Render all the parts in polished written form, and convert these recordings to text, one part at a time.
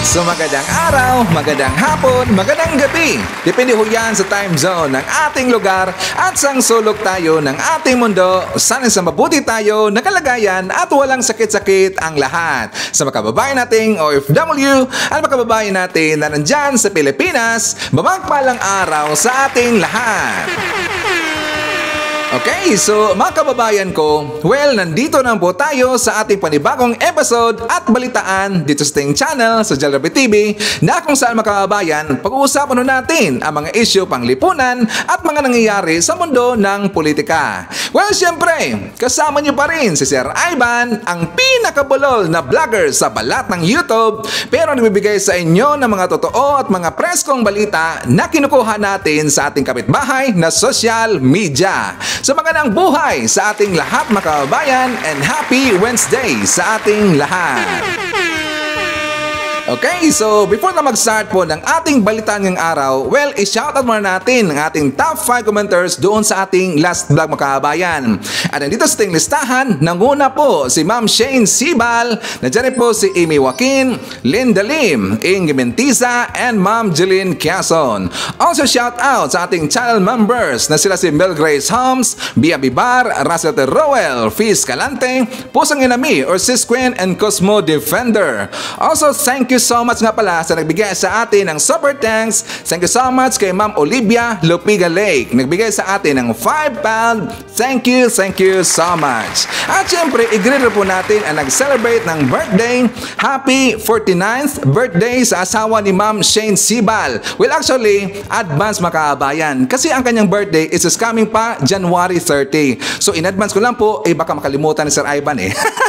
So magandang araw, magandang hapon, magandang gabi. Depende ho yan sa time zone ng ating lugar at sang sulok tayo ng ating mundo. Sana sa mabuti tayo, nakalagayan at walang sakit-sakit ang lahat. Sa mga kababayan nating OFW at mga kababayan natin na nandyan sa Pilipinas, mapagpalang araw sa ating lahat. Okay, so mga kababayan ko, well, nandito na po tayo sa ating panibagong episode at balitaan dito sa ating channel sa Jalrabi TV na kung saan mga kababayan, pag-uusapan natin ang mga issue panglipunan at mga nangyayari sa mundo ng politika. Well, syempre, kasama niyo pa rin si Sir Ivan, ang pinakabulol na vlogger sa balat ng YouTube, pero nagbibigay sa inyo ng mga totoo at mga preskong balita na kinukuha natin sa ating kapitbahay na social media. So magandang buhay sa ating lahat mga kababayan and happy Wednesday sa ating lahat. Okay, so before na mag-start po ng ating balitaan ngayong araw, well, i-shoutout muna natin ang ating top 5 commenters doon sa ating last vlog mga kababayan. At nandito sa ating listahan, nanguna po si Ma'am Shane Sibal, nandiyan rin po si Amy Joaquin, Linda Lim, Inge Mentiza, and Ma'am Jeline Quezon. Also shoutout sa ating channel members na sila si Mel Grace Holmes, Bia Bibar, Russell Terrowell, Fiz Calante, Pusang Inami or Sis Queen, and Cosmo Defender. Also, thank you so much nga pala sa nagbigay sa atin ng super thanks. Thank you so much kay Ma'am Olivia Lupiga Lake. Nagbigay sa atin ng 5 pound. Thank you so much. At syempre, i-greet po natin ang nag-celebrate ng birthday. Happy 49th birthday sa asawa ni Ma'am Shane Sibal. Well, actually, advance makaabayan. Kasi ang kanyang birthday is coming pa January 30. So, in advance ko lang po, baka makalimutan ni Sir Ivan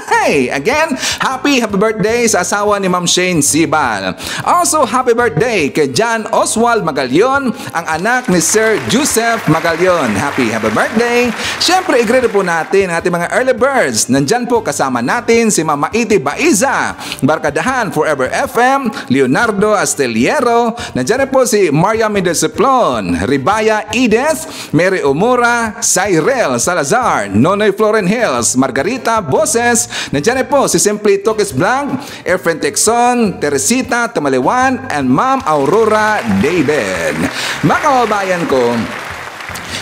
Hey, again, happy birthday sa asawa ni Ma'am Shane Sibal. Also, happy birthday kay John Oswald Magalyon, ang anak ni Sir Joseph Magalyon. Happy birthday. Siyempre, i-greet po natin ang ating mga early birds. Nandyan po kasama natin si Mama Iti Baiza, Barkadahan Forever FM, Leonardo Asteliero. Nandyan po si Maria Mendeseplon, Ribaya Edith, Mary Umura, Cyril Salazar, Nonoy Floren Hills, Margarita Boses. Nandiyan po si Simply Tokis Blanc, Efren Texon, Teresita Tamalewan, and Ma'am Aurora David. Mga kababayan ko,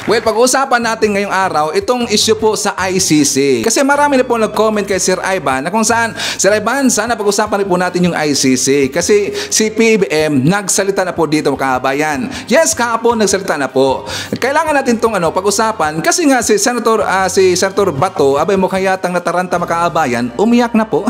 well, pag-uusapan natin ngayong araw itong issue po sa ICC. Kasi marami na po nag-comment kay Sir Ivan na kung saan, Sir Ivan, sana pag-usapan rin po natin yung ICC. Kasi si PBM nagsalita na po dito mga kababayan. Yes, kahapon nagsalita na po. Kailangan natin itong pag-usapan kasi nga si Senator Bato, abay mo kayatang nataranta mga kababayan, umiyak na po.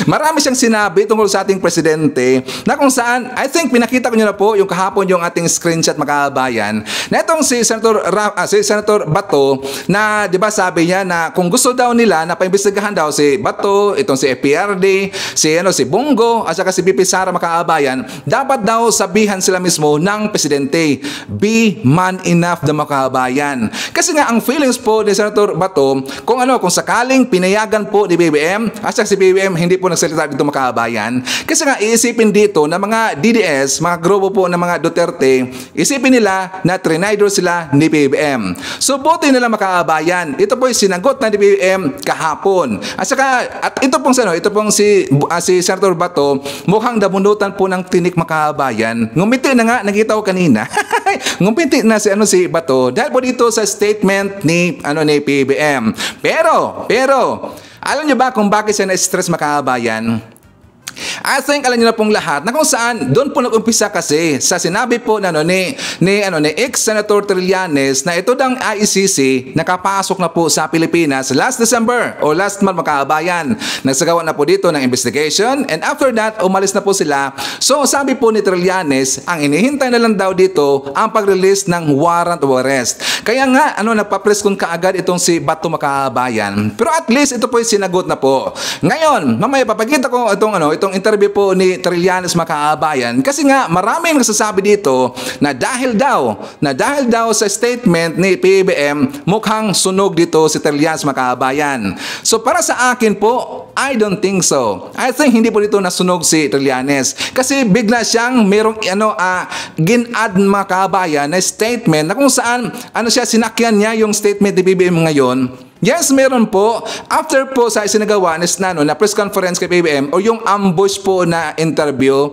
Marami siyang sinabi tungkol sa ating presidente na kung saan, I think pinakita ko nyo na po yung kahapon yung ating screenshot mga kababayan na itong si Senator Bato na 'di ba sabi niya na kung gusto daw nila na paimbestigahan daw si Bato, itong si FPRD, si Bongo at saka si BP Sara makaabayan, dapat daw sabihan sila mismo ng presidente, be man enough na makaabayan. Kasi nga ang feelings po ni Senator Bato kung sakaling pinayagan po ni BBM at saka si BBM hindi po nagsalita dito makaabayan, kasi nga iisipin dito na mga DDS, mga grupo po ng mga Duterte, isipin nila na trinidor sila ni BBM. So buti nila makaabayan. Ito po yung sinagot na ni BBM kahapon. At ito pong si Senator Bato, mukhang dabunutan po ng tinik makaabayan. Ngumiti na nga, nakita ko kanina. Ngumiti na si Bato dahil po dito sa statement ni PBM. Pero alam niyo ba kung bakit siya na-stress makaabayan? I think alam niyo na pong lahat na kung saan doon po nag-umpisa kasi sa sinabi po na ni ex-Senator Trillanes na ito dang ICC nakapasok na po sa Pilipinas last December o last month makaabayan. Nagsagawa na po dito ng investigation and after that umalis na po sila. So sabi po ni Trillanes, ang inihintay na lang daw dito ang pag-release ng warrant of arrest. Kaya nga nagpa-press con kaagad itong si Bato makaabayan. Pero at least ito po yung sinagot na po. Ngayon, mamaya papakita ko itong interview po ni Trillanes makaabayan kasi nga maraming nagsasabi dito na dahil daw sa statement ni PBM mukhang sunog dito si Trillanes makaabayan. So para sa akin po, I don't think so. I think hindi po dito nasunog si Trillanes kasi bigla siyang merong gin-add makaabayan na statement na kung saan sinakyan niya yung statement ni PBM ngayon Yes, meron po. After po sa isinagawa na press conference kay PBBM o yung ambush po na interview,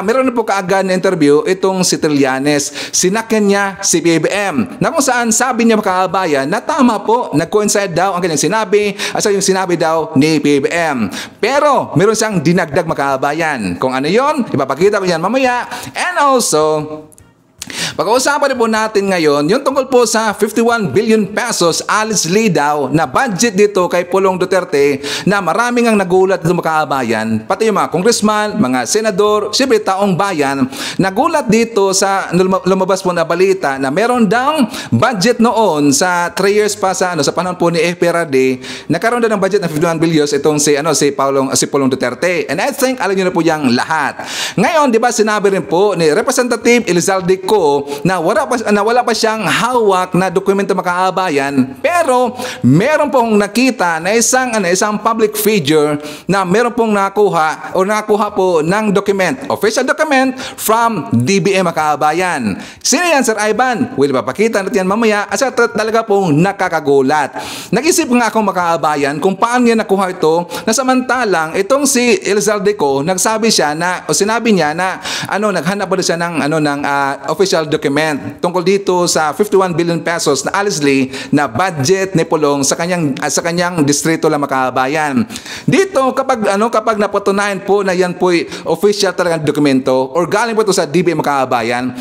meron na po kaagad na interview itong si Trillanes. Sinakyan niya si PBBM na kung saan sabi niya makaabayan na tama po, nag-coincide daw ang kanyang sinabi at yung sinabi daw ni PBBM. Pero meron siyang dinagdag makaabayan. Kung ano yon, ipapakita ko yan mamaya. And also, pag-uusapan po natin ngayon yung tungkol po sa 51 billion pesos allegedly daw na budget dito kay Pulong Duterte na maraming ang nagulat dito makaabayan, pati yung mga congressman, mga senador, siyempre taong bayan, nagulat dito sa lumabas po na balita na meron daw budget noon sa 3 years pa sa panahon po ni FPRD, nagkaroon daw ng budget ng 51 billion itong si Pulong Duterte. And I think alam niyo na po yang lahat. Ngayon, di ba sinabi rin po ni Representative Elizalde Co na wala pa siyang hawak na dokumento makaabayan, pero meron pong nakita na isang public figure na meron pong nakuha po ng official document from DBM makaabayan. Sino yan, Sir Ivan? Well, papakita natin yan mamaya at talaga pong nakakagulat. Nag-isip nga akong makaabayan kung paano niya nakuha ito, na samantalang itong si Elizalde Co, sinabi niya na naghanap pa siya ng official document tungkol dito sa 51 billion pesos na allegedly na budget ni Pulong sa kanyang distrito lang makaabayan. Dito kapag napatunayan po na yan po official talagang dokumento or galing po ito sa DBM makaabayan,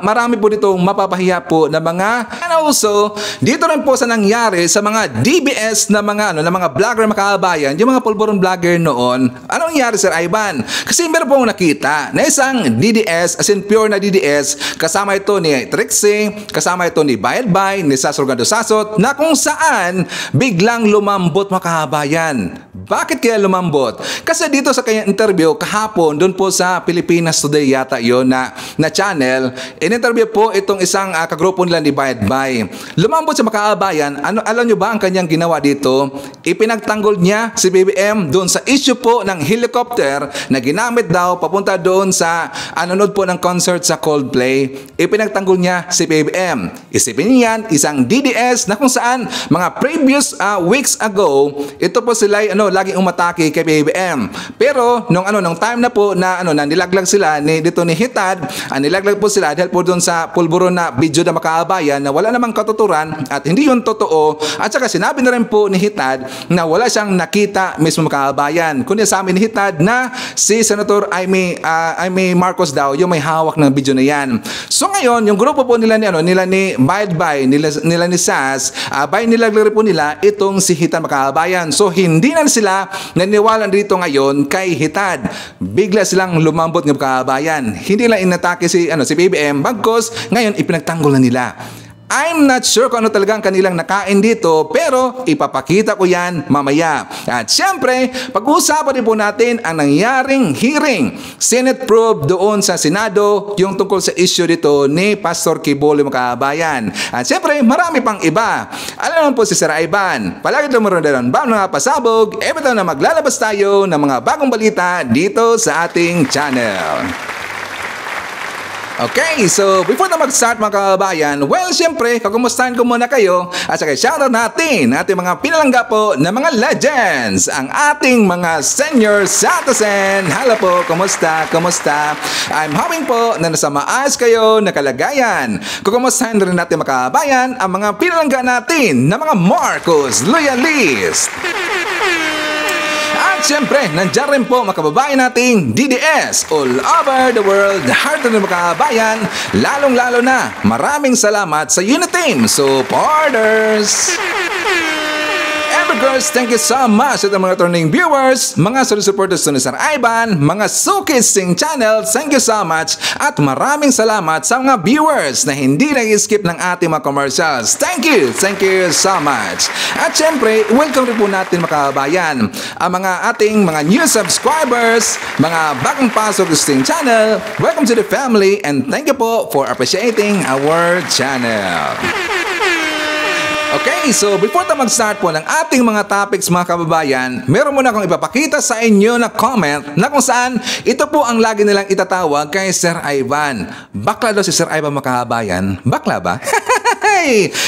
marami po dito mapapahiya po na mga, and also dito rin po sa nangyari sa mga DBS na mga vlogger makaabayan, yung mga pulburon vlogger noon. Anong nangyari, Sir Ivan? Kasi meron pong nakita na isang DDS, as in pure na DDS, kasama ito ni Trixie, kasama ito ni Bayadbay, ni Sasor Gandosasot, na kung saan biglang lumambot makahabayan. Bakit kaya lumambot? Kasi dito sa kanyang interview kahapon, doon po sa Pilipinas Today yata yon na channel, in-interview po itong isang kagrupo nila ni Bayadbay. Lumambot sa makaabayan. Alam nyo ba ang kanyang ginawa dito? Ipinagtanggol niya si BBM doon sa issue po ng helicopter na ginamit daw papunta doon sa nanonood po ng concert sa Coldplay. Ipinagtanggol niya si BBM. Isipin niyan, isang DDS na kung saan mga previous weeks ago, ito po sila laging umatake kay BBM. Pero nung time na po na nilaglag sila dito ni Hitad, nilaglag po sila dahil po doon sa pulburon na video na makaabayan na wala namang katuturan at hindi yun totoo. At saka sinabi na rin po ni Hitad na wala siyang nakita mismo makaabayan, kundi sa amin ni Hitad na si Senator Amy Marcos daw yung may hawak ng video na yan. So ngayon, yung grupo po nila ni Bayadbay, nila ni Sas, nilaglag po nila itong si Hitad makaabayan. So hindi na sila naniwala dito ngayon kay Hitad. Bigla silang lumambot ng makaabayan. Hindi lang inatake si BBM, bagkos ngayon ipinagtanggol na nila. I'm not sure kung ano talaga ang kanilang nakain dito, pero ipapakita ko yan mamaya. At syempre, pag-uusapan din po natin ang nangyaring hearing, Senate probe doon sa Senado, yung tungkol sa issue dito ni Pastor Quibolo makaabayan. At syempre, marami pang iba. Alam naman po si Sir Ivan, palagi tumuroon na rin ba mga pasabog, every time na maglalabas tayo ng mga bagong balita dito sa ating channel. Okay, so before na mag-start mga kababayan, well, siyempre, kakumustahan ko muna kayo at saka shoutout natin ating mga pinalangga po na mga legends, ang ating mga senior citizen. Hello po, kumusta? Kumusta? I'm hoping po na nasa maayos kayo na kalagayan. Kukumustahan rin natin mga kababayan ang mga pinalangga natin na mga Marcos Loyalist. At siyempre, nandiyan rin po mga kababayan nating DDS all over the world. Heart ng mga kababayan, lalong-lalo na maraming salamat sa Uniteam supporters. Girls, thank you so much sa mga turning viewers, mga solid supporters ni Sir Ivan, mga Sukis Sing Channel, thank you so much at maraming salamat sa mga viewers na hindi nag-skip ng ating mga commercials. Thank you so much. At syempre, welcome rin po natin mga kababayan, ang mga ating mga new subscribers, mga bagong pasok sa Sing Channel. Welcome to the family and thank you po for appreciating our channel. Okay, so before tayo mag-start po ng ating mga topics mga kababayan, meron muna akong ipapakita sa inyo na comment na kung saan ito po ang lagi nilang itatawag kay Sir Ivan. Bakla daw si Sir Ivan mga kababayan. Bakla ba?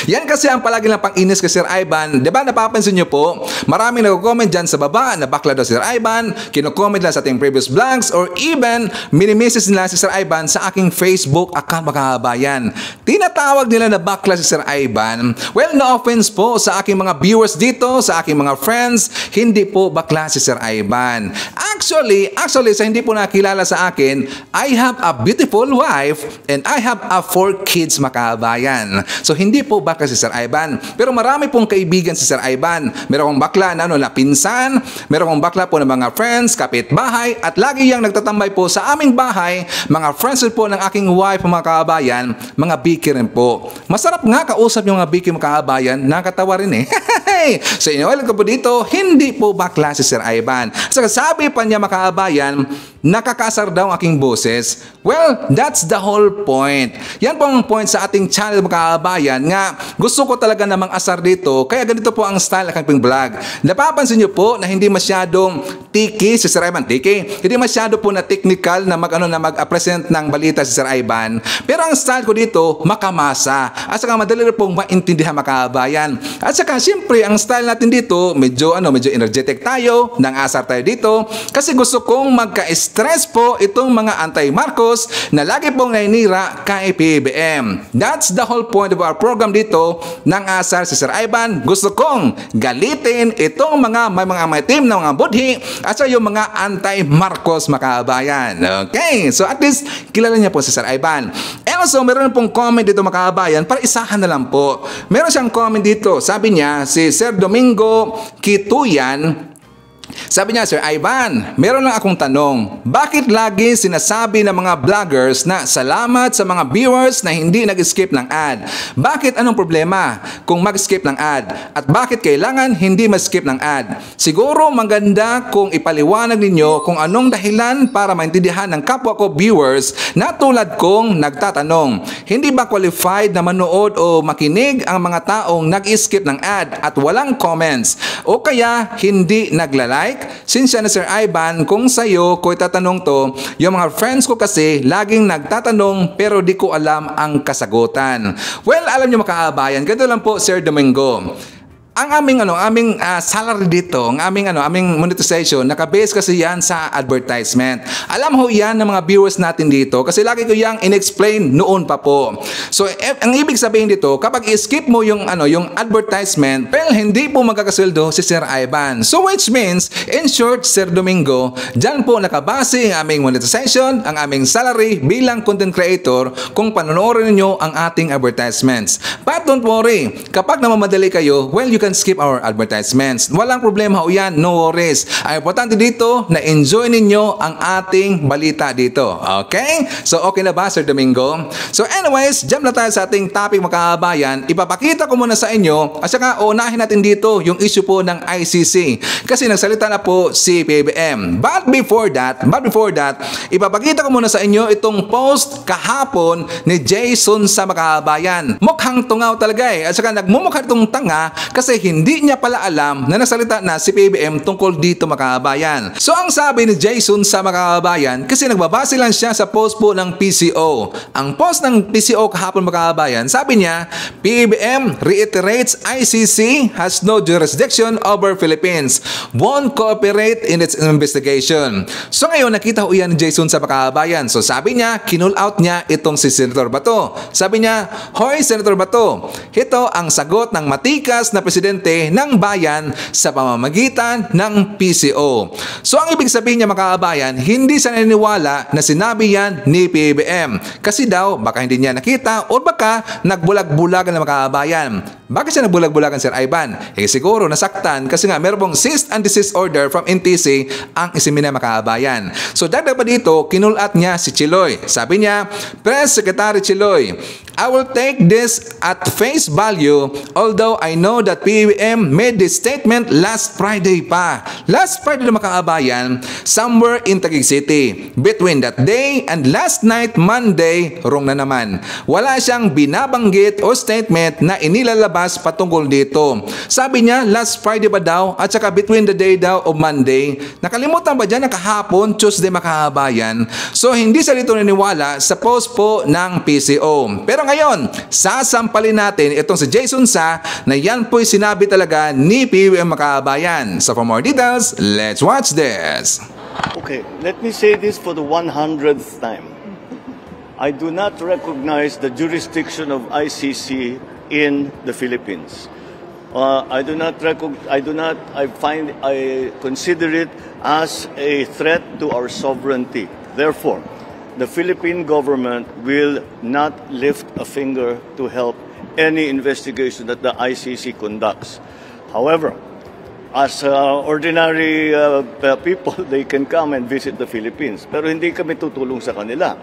Yan kasi ang palagi lang pang-inis kay Sir Ivan. Diba napapansin nyo po, maraming nag-comment dyan sa baba na bakla daw si Sir Ivan, kino-comment lang sa ating previous vlogs, or even minimises nila si Sir Ivan sa aking Facebook account, mga kabayan. Tinatawag nila na bakla si Sir Ivan. Well, no offense po sa aking mga viewers dito, sa aking mga friends, hindi po bakla si Sir Ivan. Actually, sa hindi po nakilala sa akin, I have a beautiful wife and I have a 4 kids, mga kabayan. So, hindi po bakla si Sir Ivan. Pero marami pong kaibigan si Sir Ivan. Meron akong bakla na, na pinsan, meron akong bakla po ng mga friends, kapitbahay, at lagi yang nagtatambay po sa aming bahay, mga friends po ng aking wife, mga kabayan, mga biki rin po. Masarap nga kausap yung mga biki, mga kabayan, nakatawa rin eh. So, inuulit ko po dito, hindi po bakla si Sir Ivan. So, sabi pa niya, mga kabayan, nakakasar daw ang aking boses. Well, that's the whole point. Yan po ang point sa ating channel, mga kabayan, nga gusto ko talaga namang asar dito, kaya ganito po ang style ng aking vlog. Napapansin niyo po na hindi masyadong tiki si Sir Ivan, hindi masyado po na technical na mag-present ng balita si Sir Ivan. Pero ang style ko dito, makamasa. At saka madali rin pong maintindihan, mga kabayan. At saka siyempre, ang style natin dito, medyo energetic tayo, nang asar tayo dito, kasi gusto kong magka-stress po itong mga anti-Marcos na lagi pong nainira kay PBBM. That's the whole point of our program dito, ng asar si Sir Ivan. Gusto kong galitin itong may mga team na mga budhi at saka yung mga anti-Marcos, mga kabayan. Okay, so at least kilala niya po si Sir Ivan. And also, meron pong comment dito, mga kabayan, para isahan na lang po. Meron siyang comment dito, sabi niya, si Sir Domingo Kituyan. Sabi niya, Sir Ivan, meron lang akong tanong. Bakit lagi sinasabi ng mga vloggers na salamat sa mga viewers na hindi nag-skip ng ad? Bakit anong problema kung mag-skip ng ad? At bakit kailangan hindi mag-skip ng ad? Siguro maganda kung ipaliwanag ninyo kung anong dahilan para maintindihan ng kapwa ko viewers na tulad kong nagtatanong. Hindi ba qualified na manood o makinig ang mga taong nag-skip ng ad at walang comments? O kaya hindi naglalike? Sinsya na Sir Ivan, kung sa'yo ko itatanong to, yung mga friends ko kasi laging nagtatanong pero di ko alam ang kasagutan. Well, alam nyo, mga kabayan, ganito lang po, Sir Domingo. Ang aming salary dito, ang aming monetization, naka-base kasi yan sa advertisement. Alam ho yan ng mga viewers natin dito kasi lagi ko yang in-explain noon pa po. So, ang ibig sabihin dito, kapag i-skip mo yung advertisement, well, hindi po magkakasweldo si Sir Ivan. So, which means, in short, Sir Domingo, dyan po nakabase ang aming monetization, ang aming salary bilang content creator kung panonoorin niyo ang ating advertisements. But don't worry, kapag namamadali kayo, well, you can skip our advertisements. Walang problema ho yan, no worries. Ang importante dito na enjoy ninyo ang ating balita dito. Okay? So okay na ba, Sir Domingo? So anyways, jump na tayo sa ating topic, mga kabayan. Ipapakita ko muna sa inyo at saka unahin natin dito yung issue po ng ICC. Kasi nagsalita na po si PBBM. But before that, ipapakita ko muna sa inyo itong post kahapon ni Jason sa, mga kabayan. Mukhang tungaw talaga eh. At saka nagmumukha itong tanga kasi hindi niya pala alam na nasalita na si PBBM tungkol dito, mga kabayan. So ang sabi ni Jason sa, mga kabayan, kasi nagbabase lang siya sa post po ng PCO. Ang post ng PCO kahapon, mga kabayan, sabi niya, PBBM reiterates ICC has no jurisdiction over Philippines, won't cooperate in its investigation. So ngayon nakita ko yan ni Jason sa, mga kabayan. So sabi niya, kinull out niya itong si Senator Bato. Sabi niya, hoy Senator Bato, ito ang sagot ng matikas na presidente ng bayan sa pamamagitan ng PCO. So ang ibig sabihin niya, mga kabayan, hindi siya naniniwala na sinabi yan ni PBBM. Kasi daw, baka hindi niya nakita o baka nagbulag-bulagan ng, mga kabayan. Bakit siya nagbulag-bulagan, Sir Ivan? Siguro nasaktan kasi nga meron pong cease and desist order from NTC ang isimina, mga kabayan. So dagdag pa dito, kinulat niya si Chiloy. Sabi niya, Press Secretary Chiloy, I will take this at face value, although I know that PBBM made this statement last Friday pa. Last Friday na, mga kabayan, somewhere in Taguig City. Between that day and last night, Monday, wrong na naman. Wala siyang binabanggit o statement na inilalabas patungkol dito. Sabi niya, last Friday ba daw at saka between the day daw of Monday. Nakalimutan ba dyan na kahapon, Tuesday, mga kabayan? So, hindi siya dito naniwala sa post po ng PCO. Pero ngayon, sasampalin natin itong si Jason Sa na yan po'y sinabi talaga ni PBBM mga kababayan. So for more details, let's watch this. Okay, let me say this for the 100th time. I do not recognize the jurisdiction of ICC in the Philippines. I consider it as a threat to our sovereignty. Therefore, the Philippine government will not lift a finger to help any investigation that the ICC conducts. However, as ordinary people, they can come and visit the Philippines. Pero hindi kami tutulong sa kanila.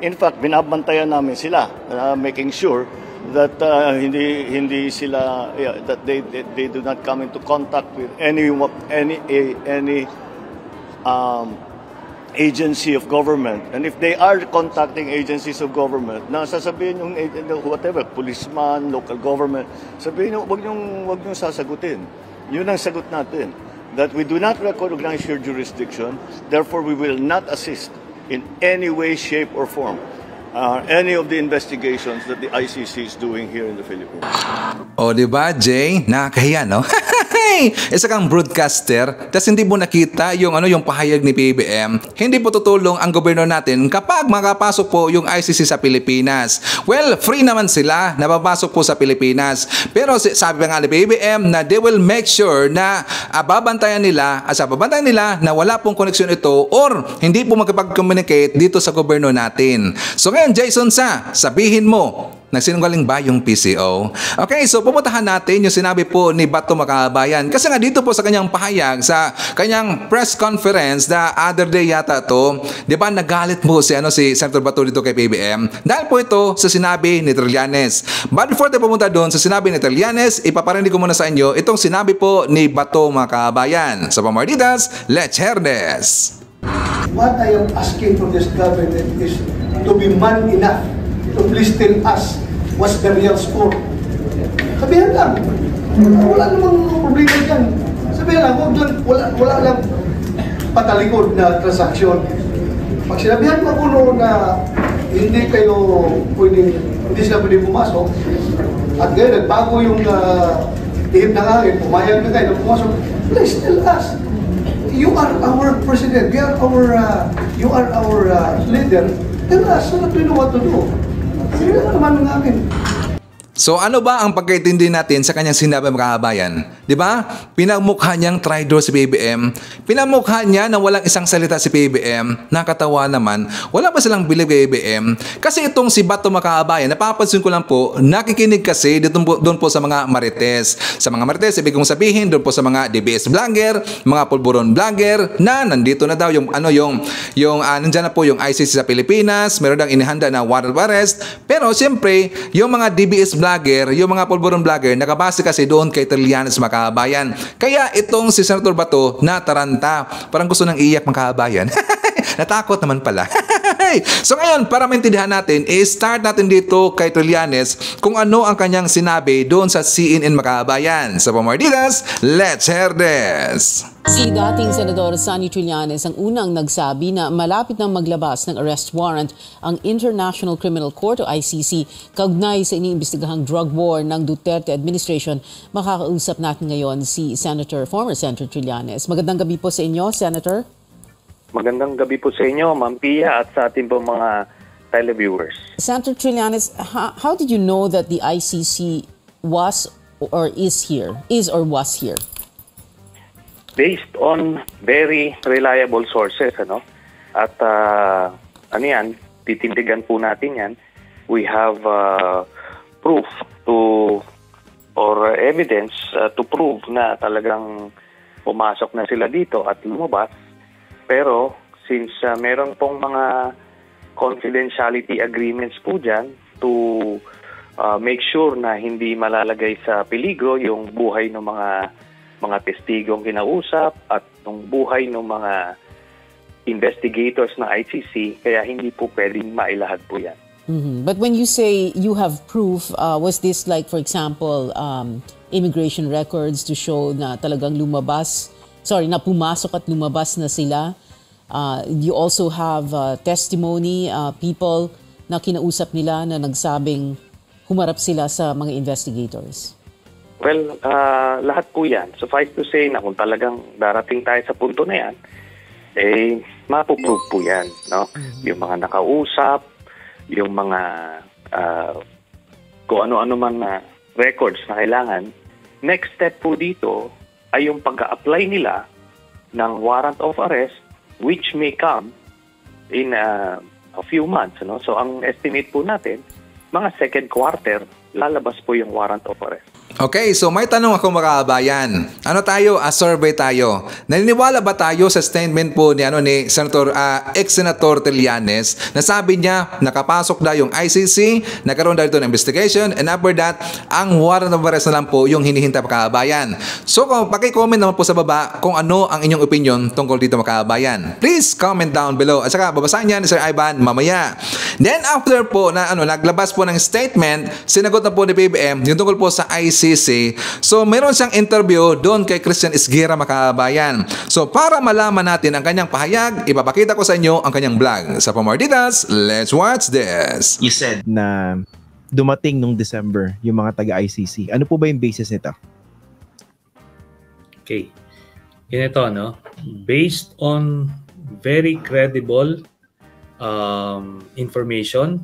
In fact, binabantayan namin sila, making sure that hindi sila that they do not come into contact with any agency of government. And if they are contacting agencies of government, na sasabihin yung whatever, policeman, local government, sabihin nyo, wag nyo sasagutin. Yun ang sagot natin. That we do not recognize your jurisdiction, therefore we will not assist in any way, shape, or form any of the investigations that the ICC is doing here in the Philippines. O diba, Jay? Nakakahiya, no? Isa kang broadcaster, tapos hindi mo nakita yung pahayag ni PBBM. Hindi po tutulong ang gobyerno natin kapag makapasok po yung ICC sa Pilipinas. Well, free naman sila na papasok po sa Pilipinas. Pero sabi nga ni PBBM na they will make sure na babantayan nila na wala pong koneksyon ito or hindi po magkapag-communicate dito sa gobyerno natin. So ngayon, Jason Sa, sabihin mo, nagsinungaling ba yung PCO? Okay, so pupuntahan natin yung sinabi po ni Bato Makabayan. Kasi nga dito po sa kanyang pahayag, sa kanyang press conference the other day yata to, di ba nagalit po si Senator Bato dito kay PBBM? Dahil po ito sa sinabi ni Trillanes. But before tayo pumunta doon sa sinabi ni Trillanes, ipaparinig ko muna sa inyo itong sinabi po ni Bato Makabayan. So for more details, let's hear this. What I am asking from this government is to be man enough to please tell us what's the real score. Sabihan lang. Wala namang problema dyan. Sabihan lang, wala lang patalikod na transaksyon. Pag sinabihan mo kuno na hindi sila pwedeng pumasok, at ngayon nagbago yung ihip ng hangin, pumayag na kayo na pumasok, please tell us. You are our president, you are our leader, tell us so that we know what to do. Sige naman namin. So ano ba ang pagkaintindi natin sa kanyang sinabi mga kababayan? Di ba? Pinamukha niyang traitor si PBBM. Pinamukha niya na walang isang salita si PBBM. Nakatawa naman. Wala ba silang believe kay PBBM? Kasi itong si Bato mga kababayan, napapansin ko lang po, nakikinig kasi doon po sa mga marites. Sa mga marites, ibig kong sabihin, doon po sa mga DBS vlogger, mga pulburon vlogger, na nandito na daw nandyan na po yung ICC sa Pilipinas, meron daw inihanda na warrant of arrest. Pero siyempre, yung mga DBS vlogger, yung mga pulburon vlogger, nakabase kasi doon kay Trillanes mga kababayan. Kaya itong si Senator Bato nataranta. Parang gusto nang iyak mga kababayan. Natakot naman pala. So ngayon, para maintindihan natin, start natin dito kay Trillanes kung ano ang kanyang sinabi doon sa CNN mga kababayan. So for more details, let's hear this. Si dating Senador Sonny Trillanes ang unang nagsabi na malapit nang maglabas ng arrest warrant ang International Criminal Court o ICC kaugnay sa iniimbestigahang drug war ng Duterte administration. Makakausap natin ngayon si former Senator Trillanes. Magandang gabi po sa inyo, Senator. Magandang gabi po sa inyo, Ma'am Pia, at sa ating po mga televiewers. Senator Trillanes, how did you know that the ICC was or was here? Based on very reliable sources, At titindigan po natin yan. We have proof or evidence to prove na talagang pumasok na sila dito at lumabas. Pero since meron pong mga confidentiality agreements po dyan to make sure na hindi malalagay sa peligro yung buhay ng mga testigong kinausap at ng buhay ng mga investigators ng ICC, kaya hindi po pwedeng mailahad po yan. Mm-hmm. But when you say you have proof, was this like, for example, immigration records to show na talagang na pumasok at lumabas na sila? You also have testimony, people na kinausap nila na nagsabing humarap sila sa mga investigators? Well, lahat po yan. Suffice to say na kung talagang darating tayo sa punto na yan, mapuprove po yan. No? Yung mga nakausap, yung mga kung ano-ano man na records na kailangan, next step po dito ay yung pag-a-apply nila ng warrant of arrest which may come in a few months. No? So ang estimate po natin, mga second quarter, lalabas po yung warrant of arrest. Okay, so may tanong ako mga kabayan. Ano tayo? Survey tayo. Naniniwala ba tayo sa statement po ni Senator ex-Senator Trillanes na sabi niya nakapasok na yung ICC, nagkaroon dahil ito ng investigation, and after that, ang warrant of arrest na lang po yung hinihintay mga kabayan. So paki-comment naman po sa baba kung ano ang inyong opinion tungkol dito mga kabayan. Please comment down below. At saka babasahin niya ni Sir Ivan mamaya. Then after po na naglabas po ng statement, sinagot na po ni PBM yung tungkol po sa ICC. So, mayroon siyang interview doon kay Christian Esguerra makabayan. So, para malaman natin ang kanyang pahayag, ipapakita ko sa inyo ang kanyang vlog. Sa for more details, let's watch this. You said na dumating nung December yung mga taga-ICC. Ano po ba yung basis nito? Okay. Ganito, no? Based on very credible information,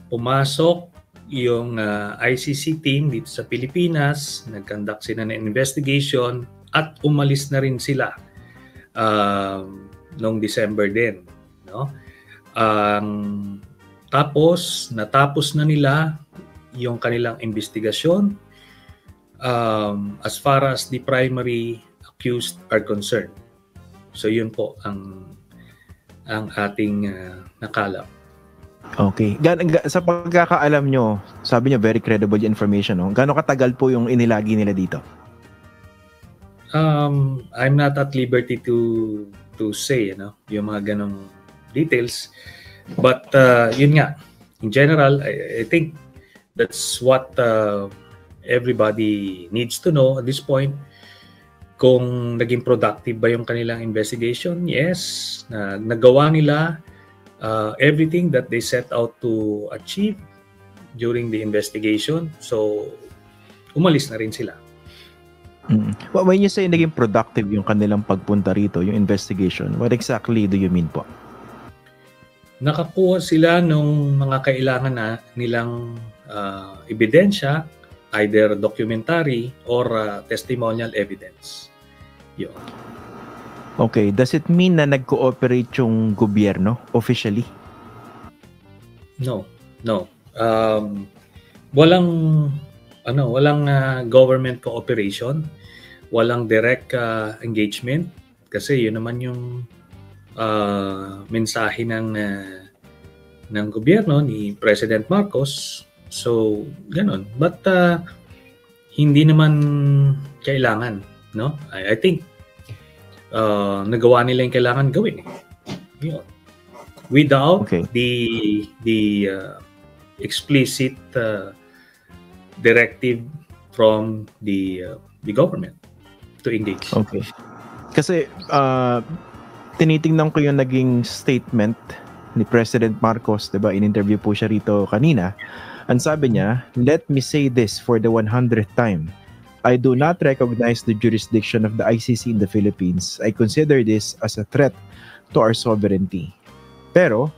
pumasok yung ICC team dito sa Pilipinas, nag-conduct sila ng investigation at umalis na rin sila noong December din. No? Natapos na nila yung kanilang investigasyon as far as the primary accused are concerned. So yun po ang ating nakalap. Okay. Sa pagkakaalam nyo, sabi nyo very credible information. No? Gano'ng katagal po yung inilagi nila dito? I'm not at liberty to say yung mga ganong details. But yun nga, in general, I think that's what everybody needs to know at this point. Kung naging productive ba yung kanilang investigation, yes. Nagawa nila everything that they set out to achieve during the investigation. So, umalis na rin sila. When you say naging productive yung kanilang pagpunta rito, yung investigation, what exactly do you mean po? Nakakuha sila ng mga kailangan nilang ebidensya, either documentary or testimonial evidence. Yun. Okay, does it mean na nag-cooperate yung gobyerno officially? No. Walang government cooperation, walang direct engagement kasi yun naman yung mensahe ng gobyerno ni President Marcos. So, ganun. But hindi naman kailangan, no? I think nagawa nila yung kailangan gawin. Yun. Without the explicit directive from the government to engage. Okay. Kasi tinitingnan ko yung naging statement ni President Marcos, 'di ba? In-interview po siya rito kanina. Ang sabi niya, "Let me say this for the 100th time. I do not recognize the jurisdiction of the ICC in the Philippines. I consider this as a threat to our sovereignty." Pero,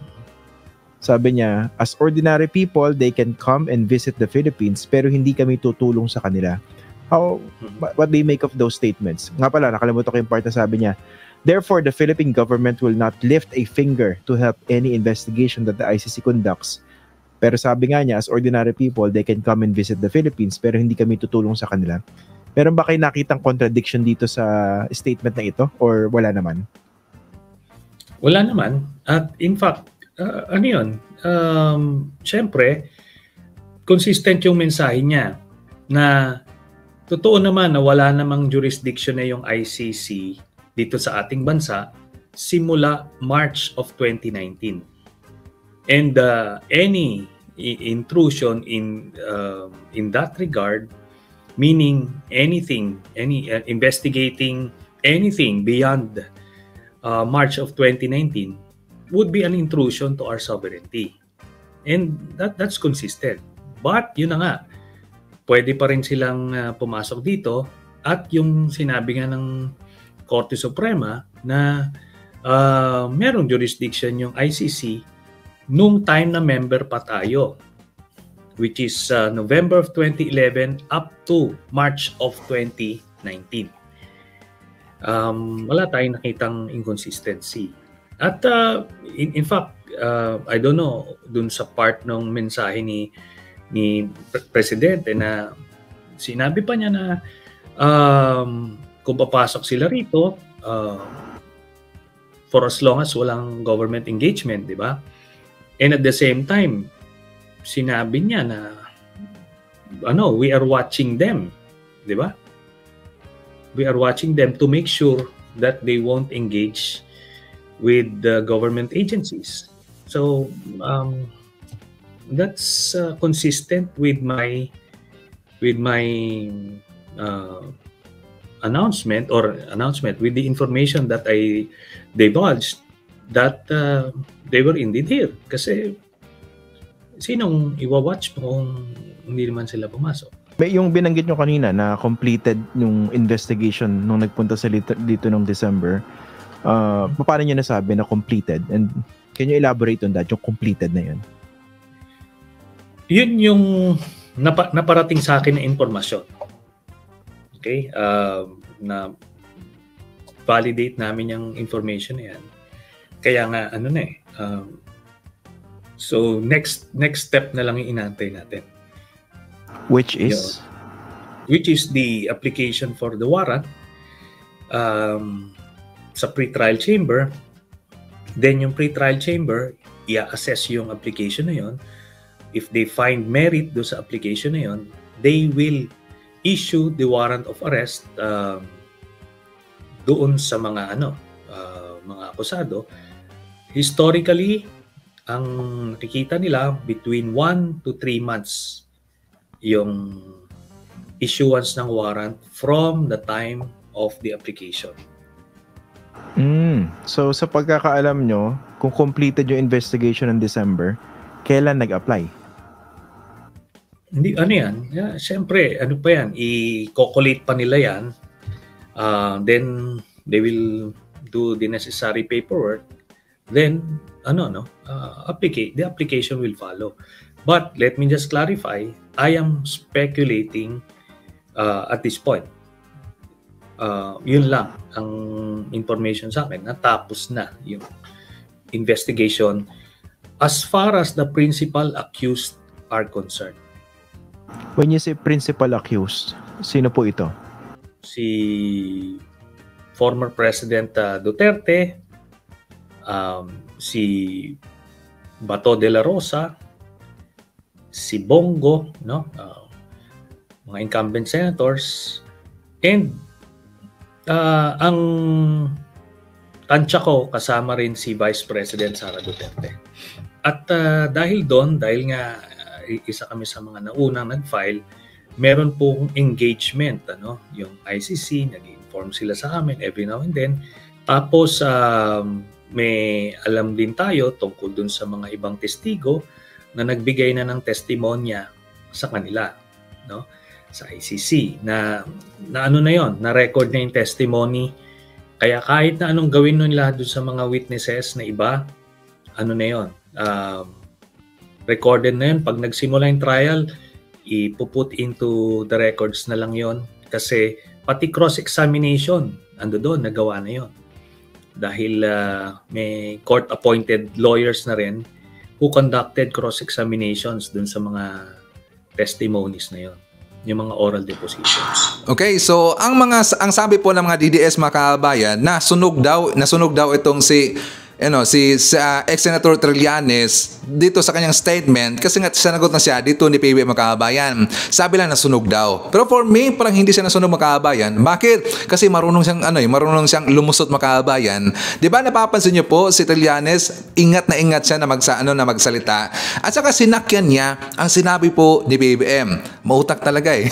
sabi niya, as ordinary people, they can come and visit the Philippines, pero hindi kami tutulong sa kanila. What do you make of those statements? Nga pala, nakalimutan ko yung part na sabi niya, therefore, the Philippine government will not lift a finger to help any investigation that the ICC conducts. Pero sabi nga niya, as ordinary people, they can come and visit the Philippines, pero hindi kami tutulong sa kanila. Meron ba kayo nakitang contradiction dito sa statement na ito? Or wala naman? Wala naman. At in fact, syempre, consistent yung mensahe niya na totoo naman na wala namang jurisdiction na yung ICC dito sa ating bansa simula March of 2019. And any intrusion in that regard, meaning anything, investigating anything beyond March of 2019 would be an intrusion to our sovereignty. And that's consistent. But yun na nga, pwede pa rin silang pumasok dito at yung sinabi nga ng Korte Suprema na merong jurisdiction yung ICC nung time na member pa tayo, which is November of 2011 up to March of 2019. Wala tayong nakitang inconsistency. At in fact, I don't know, dun sa part ng mensahe ni Presidente na sinabi pa niya na kung papasok sila rito for as long as walang government engagement, di ba? And at the same time, sinabi niya na we are watching them, di ba? We are watching them to make sure that they won't engage with the government agencies. So that's consistent with my announcement with the information that I divulged that they were indeed here. Kasi sinong iwa-watch mo kung hindi naman sila pumasok? May yung binanggit nyo kanina na completed yung investigation nung nagpunta sa dito nung December. Paano nyo nasabi na completed? And can you elaborate on that, yung completed na yun? Yun yung naparating sa akin na informasyon. Okay? Na validate namin yung information na yan. Kaya nga, so next step na lang yung inantay natin. Which is? Which is the application for the warrant sa pre-trial chamber. Then yung pre-trial chamber, i-assess yung application na yun. If they find merit do sa application na yun, they will issue the warrant of arrest doon sa mga mga akusado. Historically, ang nakikita nila between 1 to 3 months yung issuance ng warrant from the time of the application. So sa pagkakaalam nyo, kung completed yung investigation in December, kailan nag-apply? Hindi, yan? Siyempre, pa yan? I-calculate pa nila yan. Then, they will do the necessary paperwork. Then, the application will follow. But let me just clarify, I am speculating at this point. Yun lang ang information sa akin. Natapos na yung investigation as far as the principal accused are concerned. When you say principal accused, sino po ito? Si former President Duterte, si Bato de la Rosa, si Bongo, mga incumbent senators, and ang tansya ko kasama rin si Vice President Sara Duterte. At dahil nga isa kami sa mga naunang nag-file, meron pong engagement, yung ICC, nag-inform sila sa amin every now and then. Tapos may alam din tayo tungkol dun sa mga ibang testigo na nagbigay na ng testimonya sa kanila, sa ICC na na-record na yung testimony. Kaya kahit na anong gawin nila dun sa mga witnesses na iba, recorded na yun. Pag nagsimula yung trial, ipuput into the records na lang yon. Kasi pati cross-examination, doon, nagawa na yon. Dahil may court-appointed lawyers na rin who conducted cross-examinations dun sa mga testimonies na yon, yung mga oral depositions. Okay, so ang sabi po ng mga DDS mga kabayan, nasunog daw itong si ex-senator Trillanes dito sa kanyang statement kasi nga sanagot na siya dito ni PBBM mga kabayan. Sabi lang nasunog daw. Pero for me, parang hindi siya nasunog mga kabayan. Bakit? Kasi marunong siyang lumusot mga kabayan. 'Di ba napapansin niyo po si Trillanes, ingat siya na magsalita. At saka sinakyan niya ang sinabi po ni PBBM. Mautak talaga eh.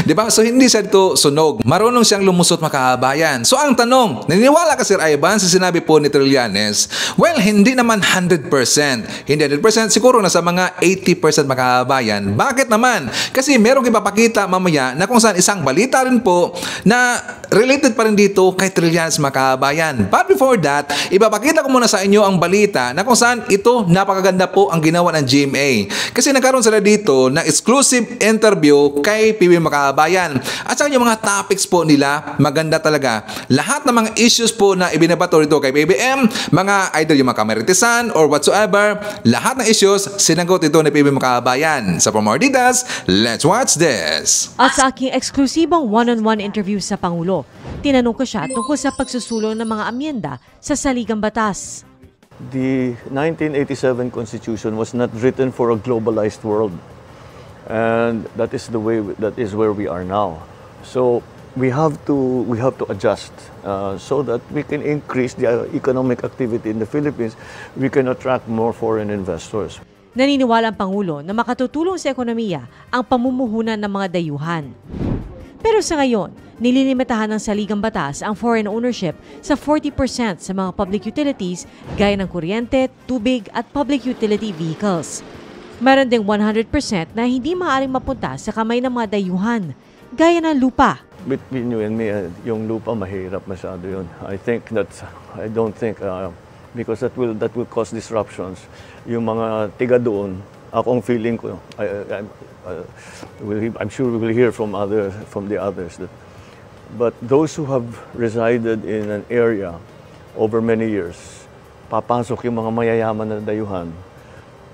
'Di ba? So hindi siya dito sunog. Marunong siyang lumusot mga kabayan. So ang tanong, naniniwala ka Sir Ivan sa sinabi po ni Trillanes? Well, hindi naman 100%. 100%. Hindi 100%, siguro nasa mga 80% mga kababayan. Bakit naman? Kasi merong ipapakita mamaya na kung saan isang balita rin po na related pa rin dito kay Trillanes mga kababayan. But before that, ipapakita ko muna sa inyo ang balita na kung saan ito napakaganda po ang ginawa ng GMA. Kasi nagkaroon sila dito ng exclusive interview kay PBBM mga kababayan. At saka yung mga topics po nila, maganda talaga. Lahat ng mga issues po na ibinabato rito kay PBBM, mga either yung mga kamaritisan or whatsoever, lahat ng issues, sinagot ito ni PBBM mga kababayan. So for more details, let's watch this. At sa aking eksklusibong one-on-one interview sa Pangulo, tinanong ko siya tungkol sa pagsusulong ng mga amyenda sa saligang batas. The 1987 Constitution was not written for a globalized world, and that is where we are now. So we have to adjust so that we can increase the economic activity in the Philippines. We can attract more foreign investors. Naniniwala ang Pangulo na makatutulong sa ekonomiya ang pamumuhunan ng mga dayuhan. Pero sa ngayon, nililimitahan ng saligang batas ang foreign ownership sa 40% sa mga public utilities gaya ng kuryente, tubig at public utility vehicles. Meron ding 100% na hindi maaaring mapunta sa kamay ng mga dayuhan, gaya ng lupa. Between you and me, yung lupa mahirap masyado yun. I don't think because that will cause disruptions. Yung mga tiga doon, akong feeling ko, I'm sure we will hear from the others that, but those who have resided in an area over many years, papasok yung mga mayayaman na dayuhan,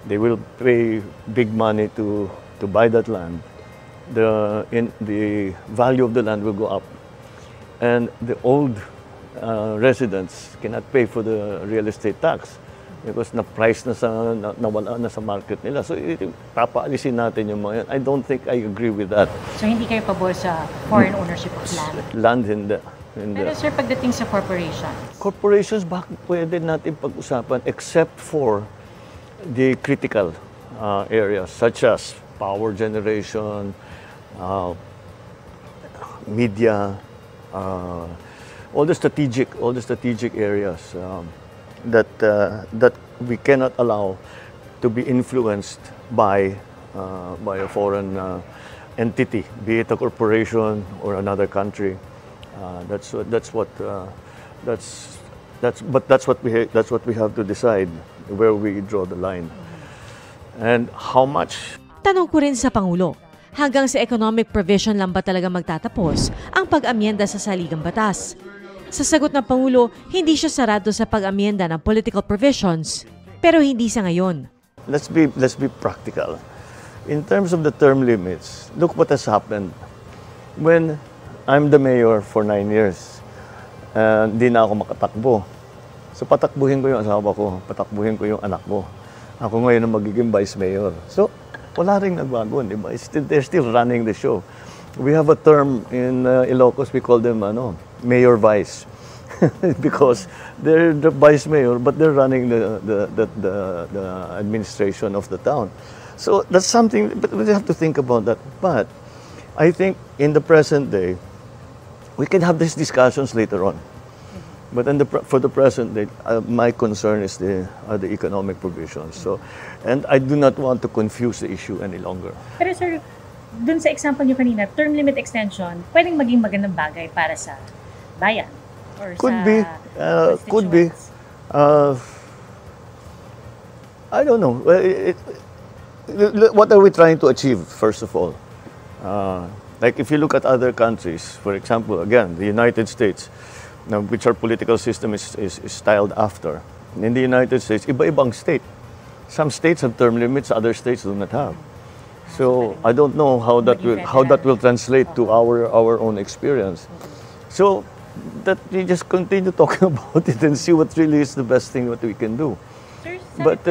they will pay big money to buy that land. The value of the land will go up, and the old residents cannot pay for the real estate tax because na-price nawala na sa market nila. So, papaalisin natin yung mga yan. I don't think I agree with that. So, hindi kayo pabor sa foreign ownership of land? Land, hindi. Pero sir, pagdating sa corporations? Corporations, bakit pwede natin pag-usapan except for the critical areas such as power generation, media, all the strategic areas that we cannot allow to be influenced by a foreign entity, be it a corporation or another country. That's what we have to decide where we draw the line and how much. Tanong ko rin sa Pangulo, hanggang sa economic provision lang ba talaga magtatapos ang pag-amyenda sa saligang batas? Sa sagot ng Pangulo, hindi siya sarado sa pag-amyenda ng political provisions, pero hindi sa ngayon. Let's be practical. In terms of the term limits, look what has happened. When I'm the mayor for 9 years, hindi na ako makatakbo. So patakbuhin ko yung asawa ko, patakbuhin ko yung anak ko. Ako ngayon ang magiging vice mayor. So wala ring nagbago, di ba? They're still running the show. We have a term in Ilocos, we call them mayor vice. Because they're the vice mayor, but they're running the administration of the town. So that's something, but we have to think about that. But I think in the present day, we can have these discussions later on. But for the present day, my concern is the economic provisions. So, and I do not want to confuse the issue any longer. Pero sir, dun sa example nyo kanina, term limit extension, pwedeng maging magandang bagay para sa bayan? Or could be. I don't know. What are we trying to achieve, first of all? Like if you look at other countries, for example, again, the United States, which our political system is styled after. In the United States, iba-ibang state. Some states have term limits, other states do not have. So I don't know how that will translate to our own experience. So that we just continue talking about it and see what really is the best thing what we can do. But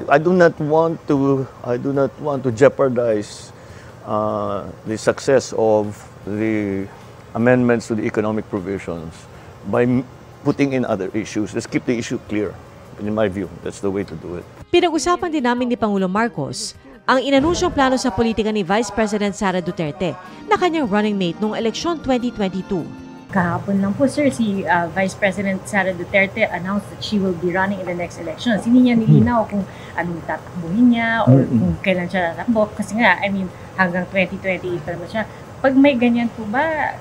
I do not want to jeopardize the success of the amendments to the economic provisions by putting in other issues. Let's keep the issue clear. In my view, that's the way to do it. Pinag-usapan din namin ni Pangulo Marcos ang inanunsyong plano sa politika ni Vice President Sara Duterte na kanyang running mate noong eleksyon 2022. Kahapon lang po, sir, si Vice President Sara Duterte announced that she will be running in the next elections. Hindi niya nilinaw kung anong tatakbuhin niya or kung kailan siya tatakbo. Kasi nga, I mean, hanggang 2028 pa naman siya. Pag may ganyan po ba,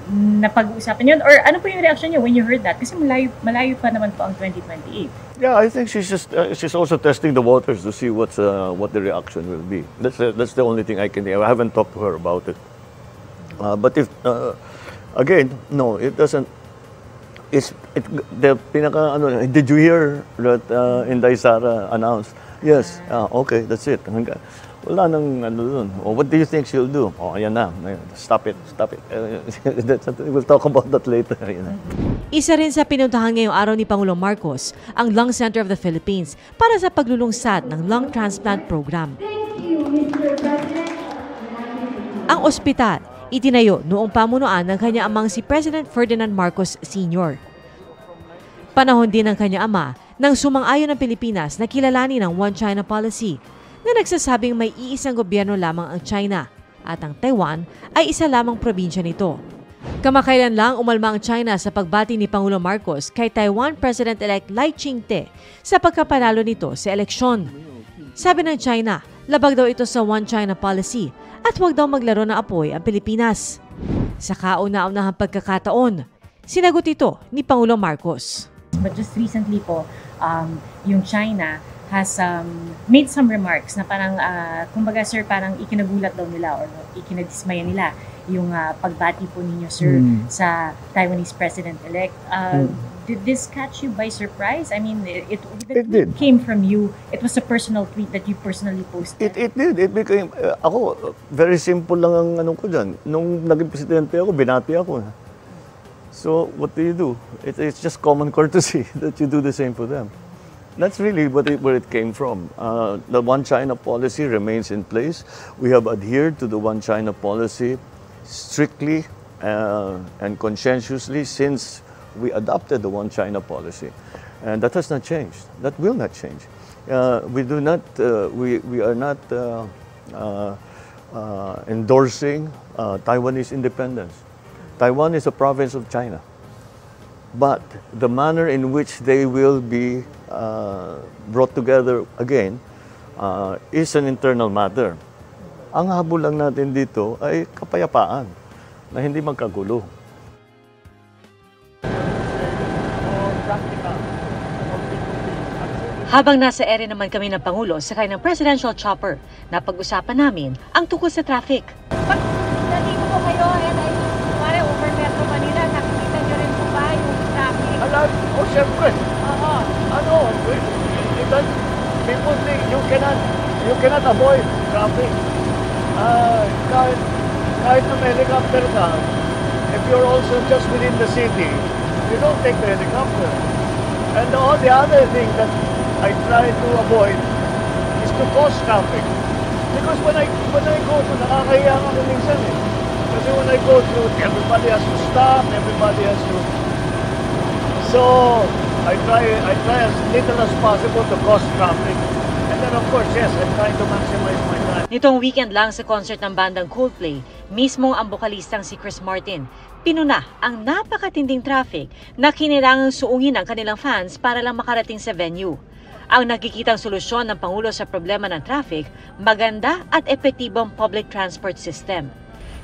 napag-uusapan yun? Or ano po yung reaction niyo when you heard that? Kasi malayo pa naman po ang 2028. Yeah, I think she's also testing the waters to see what the reaction will be. That's the only thing I can. I haven't talked to her about it. But if again, no, it doesn't. The pinaka ano? Did you hear that Inday Sara announced? Yes. Okay, that's it. Wala nang ano dun. What do you think she'll do? Ayan na. Stop it. We'll talk about that later. Isa rin sa pinuntahan ngayong araw ni Pangulong Marcos ang Lung Center of the Philippines para sa paglulungsad ng lung transplant program. Ang ospital itinayo noong pamunuan ng kanyang amang si President Ferdinand Marcos Sr. Panahon din ng kanyang ama nang sumang-ayon ng Pilipinas na kilalanin ang One China policy na nagsasabing may iisang gobyerno lamang ang China at ang Taiwan ay isa lamang probinsya nito. Kamakailan lang umalma ang China sa pagbati ni Pangulong Marcos kay Taiwan President-elect Lai Ching-te sa pagkapanalo nito sa eleksyon. Sabi ng China, labag daw ito sa One China policy at huwag daw maglaro ng apoy ang Pilipinas. Sa kauna-unahang pagkakataon, sinagot ito ni Pangulong Marcos. But just recently po, yung China has made some remarks na parang, kumbaga sir, parang ikinagulat daw nila or ikinadismaya nila yung pagbati po ninyo sir sa Taiwanese President-elect. Did this catch you by surprise? I mean, it did. Came from you. It was a personal tweet that you personally posted. It did. It became, ako, very simple lang ang ano ko dyan. Nung naging presidente ako, binati ako. So, what do? It's just common courtesy that you do the same for them. That's really where it came from. The One China policy remains in place. We have adhered to the One China policy strictly and conscientiously since we adopted the One China policy. And that has not changed. That will not change. We are not endorsing Taiwanese independence. Taiwan is a province of China. But the manner in which they will be brought together again is an internal matter. Ang habol lang natin dito ay kapayapaan na hindi magkagulo. Habang nasa ere naman kami ng Pangulo sakay ng presidential chopper, napag-usapan namin ang tungkol sa traffic. Pag nandito po kayo, kumari over Metro Manila, nakikita nyo rin po ba yung traffic? Alam, siyempre. People think you cannot avoid traffic. Kahit na may helicopter ka, if you're also just within the city, you don't take the helicopter. And all the other thing that I try to avoid is to cause traffic. Because when I go to, nakakahiya ako minsan eh. Kasi when I go through, everybody has to stop, everybody has to... So, I try as little as possible to cause traffic. And then of course, yes, I'm trying to maximize my time. Nitong weekend lang sa concert ng bandang Coldplay, mismo ang bokalistang si Chris Martin, pinuna ang napakatinding traffic na kailangang suungin ng kanilang fans para lang makarating sa venue. Ang nakikitang solusyon ng Pangulo sa problema ng traffic, maganda at epektibong public transport system.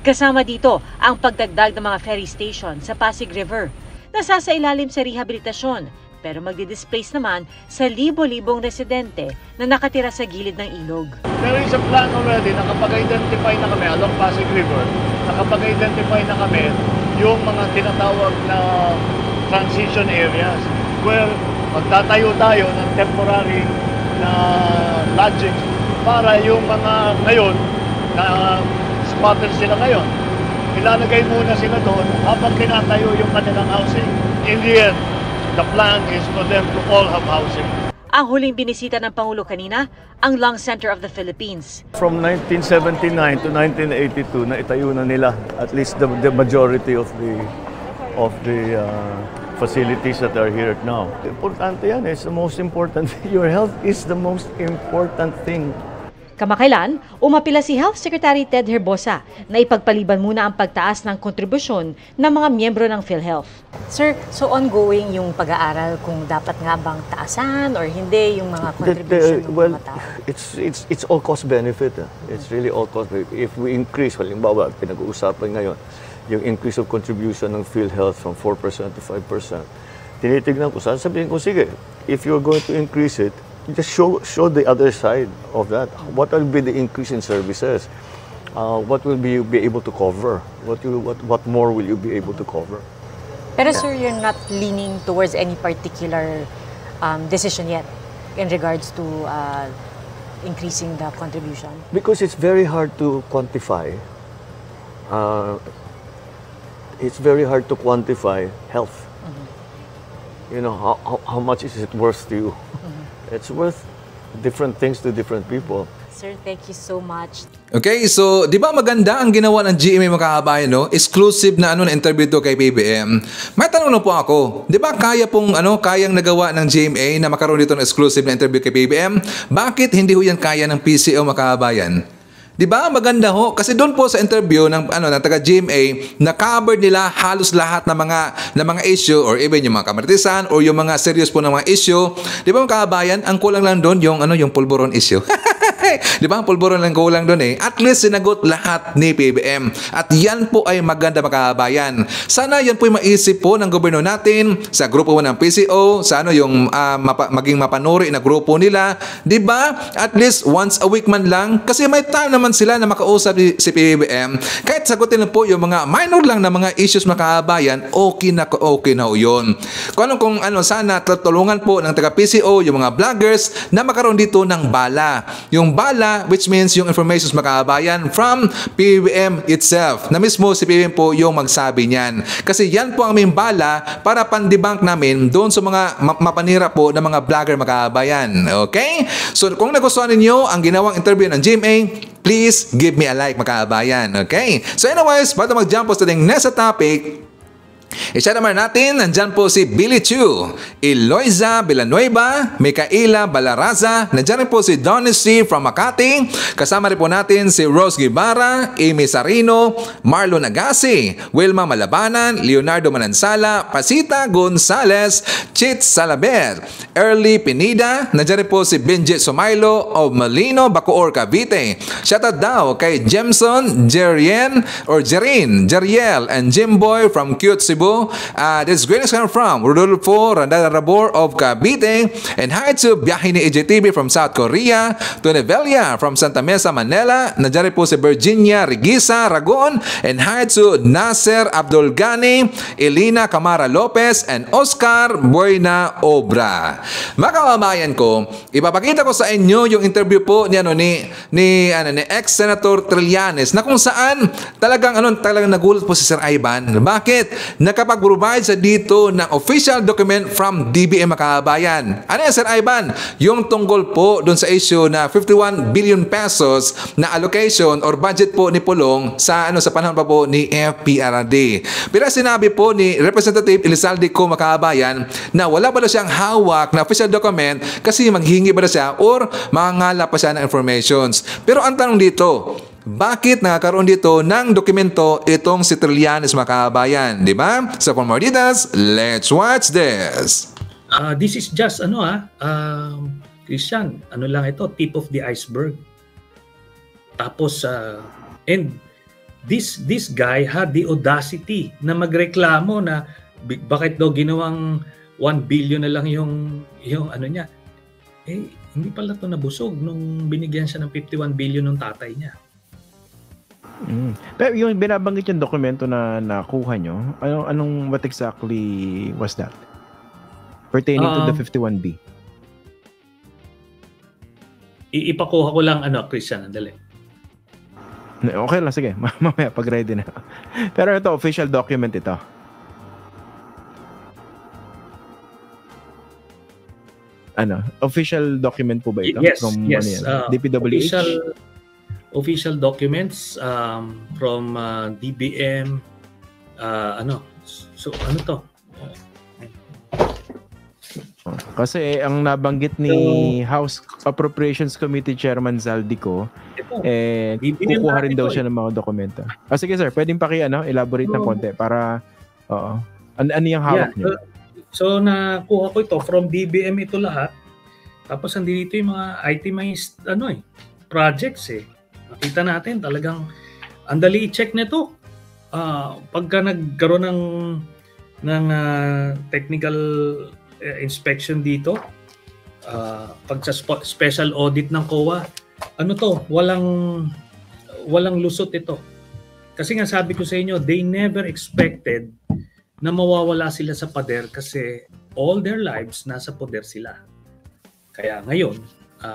Kasama dito ang pagdagdag ng mga ferry station sa Pasig River, nasasailalim sa rehabilitasyon, pero magdi-displace naman sa libo-libong residente na nakatira sa gilid ng ilog. There is a plan already, nakapag-identify na kami along Pasig River, nakapag-identify na kami yung mga tinatawag na transition areas where magtatayo tayo ng temporary na lodgings para yung mga ngayon na squatters sila ngayon, ilalagay muna sila doon habang tinatayo yung kanilang housing. In the end, the plan is for them to all have housing. Ang huling binisita ng Pangulo kanina, ang Lung Center of the Philippines. From 1979 to 1982, na itayo na nila at least the majority of the facilities that are here now. Importante yan. It's the most important thing. Your health is the most important thing. Kamakailan, umapila si Health Secretary Ted Herbosa na ipagpaliban muna ang pagtaas ng kontribusyon ng mga miyembro ng PhilHealth. Sir, so ongoing yung pag-aaral kung dapat nga bang taasan or hindi yung mga contribution ng mga tao? It's all cost benefit. It's really all cost benefit. If we increase, halimbawa, pinag-uusapan ngayon, yung increase of contribution ng PhilHealth from 4% to 5%, tinitignan ko, sasabihin ko, sige, if you're going to increase it, just show the other side of that. What will be the increase in services? What will you be able to cover? What more will you be able to cover? Pero sir, you're not leaning towards any particular decision yet in regards to increasing the contribution? Because it's very hard to quantify. It's very hard to quantify health. You know, how much is it worth to you? It's worth different things to different people. Sir, thank you so much. Okay, so di ba maganda ang ginawa ng GMA mga kababayan, no? Exclusive na na interview to kay PBM. May tanong lang po ako. Di ba kayang nagawa ng GMA na makaroon dito ng exclusive na interview kay PBM? Bakit hindi ho yan kaya ng PCO mga kababayan? Di ba? Maganda ho. Kasi doon po sa interview ng taga GMA, na-cover nila halos lahat ng mga issue or even yung mga kamartisan or yung mga serious po ng mga issue. Di ba mga kababayan, ang kulang lang doon yung pulburon issue. Di ba? Ang pulburon lang kulang doon eh. At least sinagot lahat ni PBM. At yan po ay maganda mga kababayan. Sana yan po yung maisip po ng gobyerno natin sa grupo ng PCO, sa yung maging mapanuri na grupo nila. Di ba? At least once a week man lang. Kasi may time naman sila na makausap si PBM. Kahit sagutin lang po yung mga minor lang na mga issues mga kababayan, okay na ho yun. Kung sana tulungan po ng taga-PCO, yung mga vloggers na makaroon dito ng bala. Yung bala, which means yung information mga kababayan from PBM itself. Na mismo si PBM po yung magsabi niyan. Kasi yan po ang aming bala para pandebunk namin doon sa mga mapanira po ng mga vlogger mga kababayan. Okay? So kung nagustuhan ninyo ang ginawang interview ng GMA, please give me a like mga kababayan. Okay? So anyways, bago mag-jump po sa next topic, i-share naman natin, nandyan po si Billy Chu, Eloisa Villanueva, Micaela Balaraza, nandyan rin po si Donnie C. from Makati, kasama rin po natin si Rose Guevara, Amy Sarino, Marlon Agassi, Wilma Malabanan, Leonardo Manansala, Pasita Gonzales, Chit Salaber, Early Pinida, nandyan rin po si Benji Sumailo of Malino, Bacoor, Cavite. Shoutout daw kay Jemson, Jeriel, and Jimboy from Cute Cebu. This greetings come from Rodolfo Randarabor of Cavite, and hi to Biyahe ni EJTV from South Korea, to Nevelia from Santa Mesa, Manila, nandiyan po si Virginia Regisa Ragon, and hi to Nasser Abdul Gani, Elina Camara Lopez, and Oscar Buena Obra. Mga kababayan ko, ipapakita ko sa inyo yung interview po ni ex-Senator Trillanes na kung saan talagang nagulat po si Sir Ivan. Bakit? Nakapag-provide sa dito ng official document from DBM mga kababayan. Ano yan, Sir Ivan? Yung tungkol po doon sa issue na 51 billion pesos na allocation or budget po ni Pulong sa panahon pa po ni FPRD. Pero sinabi po ni Representative Elizalde Co mga kababayan na wala ba siyang hawak na official document kasi maghingi ba siya or mangangala pa siya ng informations. Pero ang tanong dito, bakit nakakaroon dito ng dokumento itong si Trillanes mga kababayan, di ba? So for more details, let's watch this. This is just Christian, lang ito, tip of the iceberg. Tapos and this guy had the audacity na magreklamo na bakit daw ginawang 1 billion na lang yung niya. Hindi pala ito nabusog nung binigyan siya ng 51 billion ng tatay niya. Pero yung binabanggit yung dokumento na nakuha nyo, what exactly was that? Pertaining to the 51B? Ipakuha ko lang Christian, andali. Okay lang, sige. Mamaya pag ready na. Pero ito, official document ito. Official document po ba ito? Yes, from yes. DPWH? Official documents from DBM. So ano to? Kasi ang nabanggit ni House Appropriations Committee Chairman Zaldico, kukuha rin daw siya ng mga dokumento. Sige sir, pwedeng elaborate ng konti para, ano yung hawak niyo? So nakuha ko ito from DBM ito lahat. Tapos andito yung mga itemized projects Nakita natin talagang ang dali i-check nito. Pagka nagkaroon ng technical inspection dito, pag sa special audit ng COA, walang lusot ito. Kasi nga sabi ko sa inyo, they never expected na mawawala sila sa pader kasi all their lives nasa poder sila. Kaya ngayon,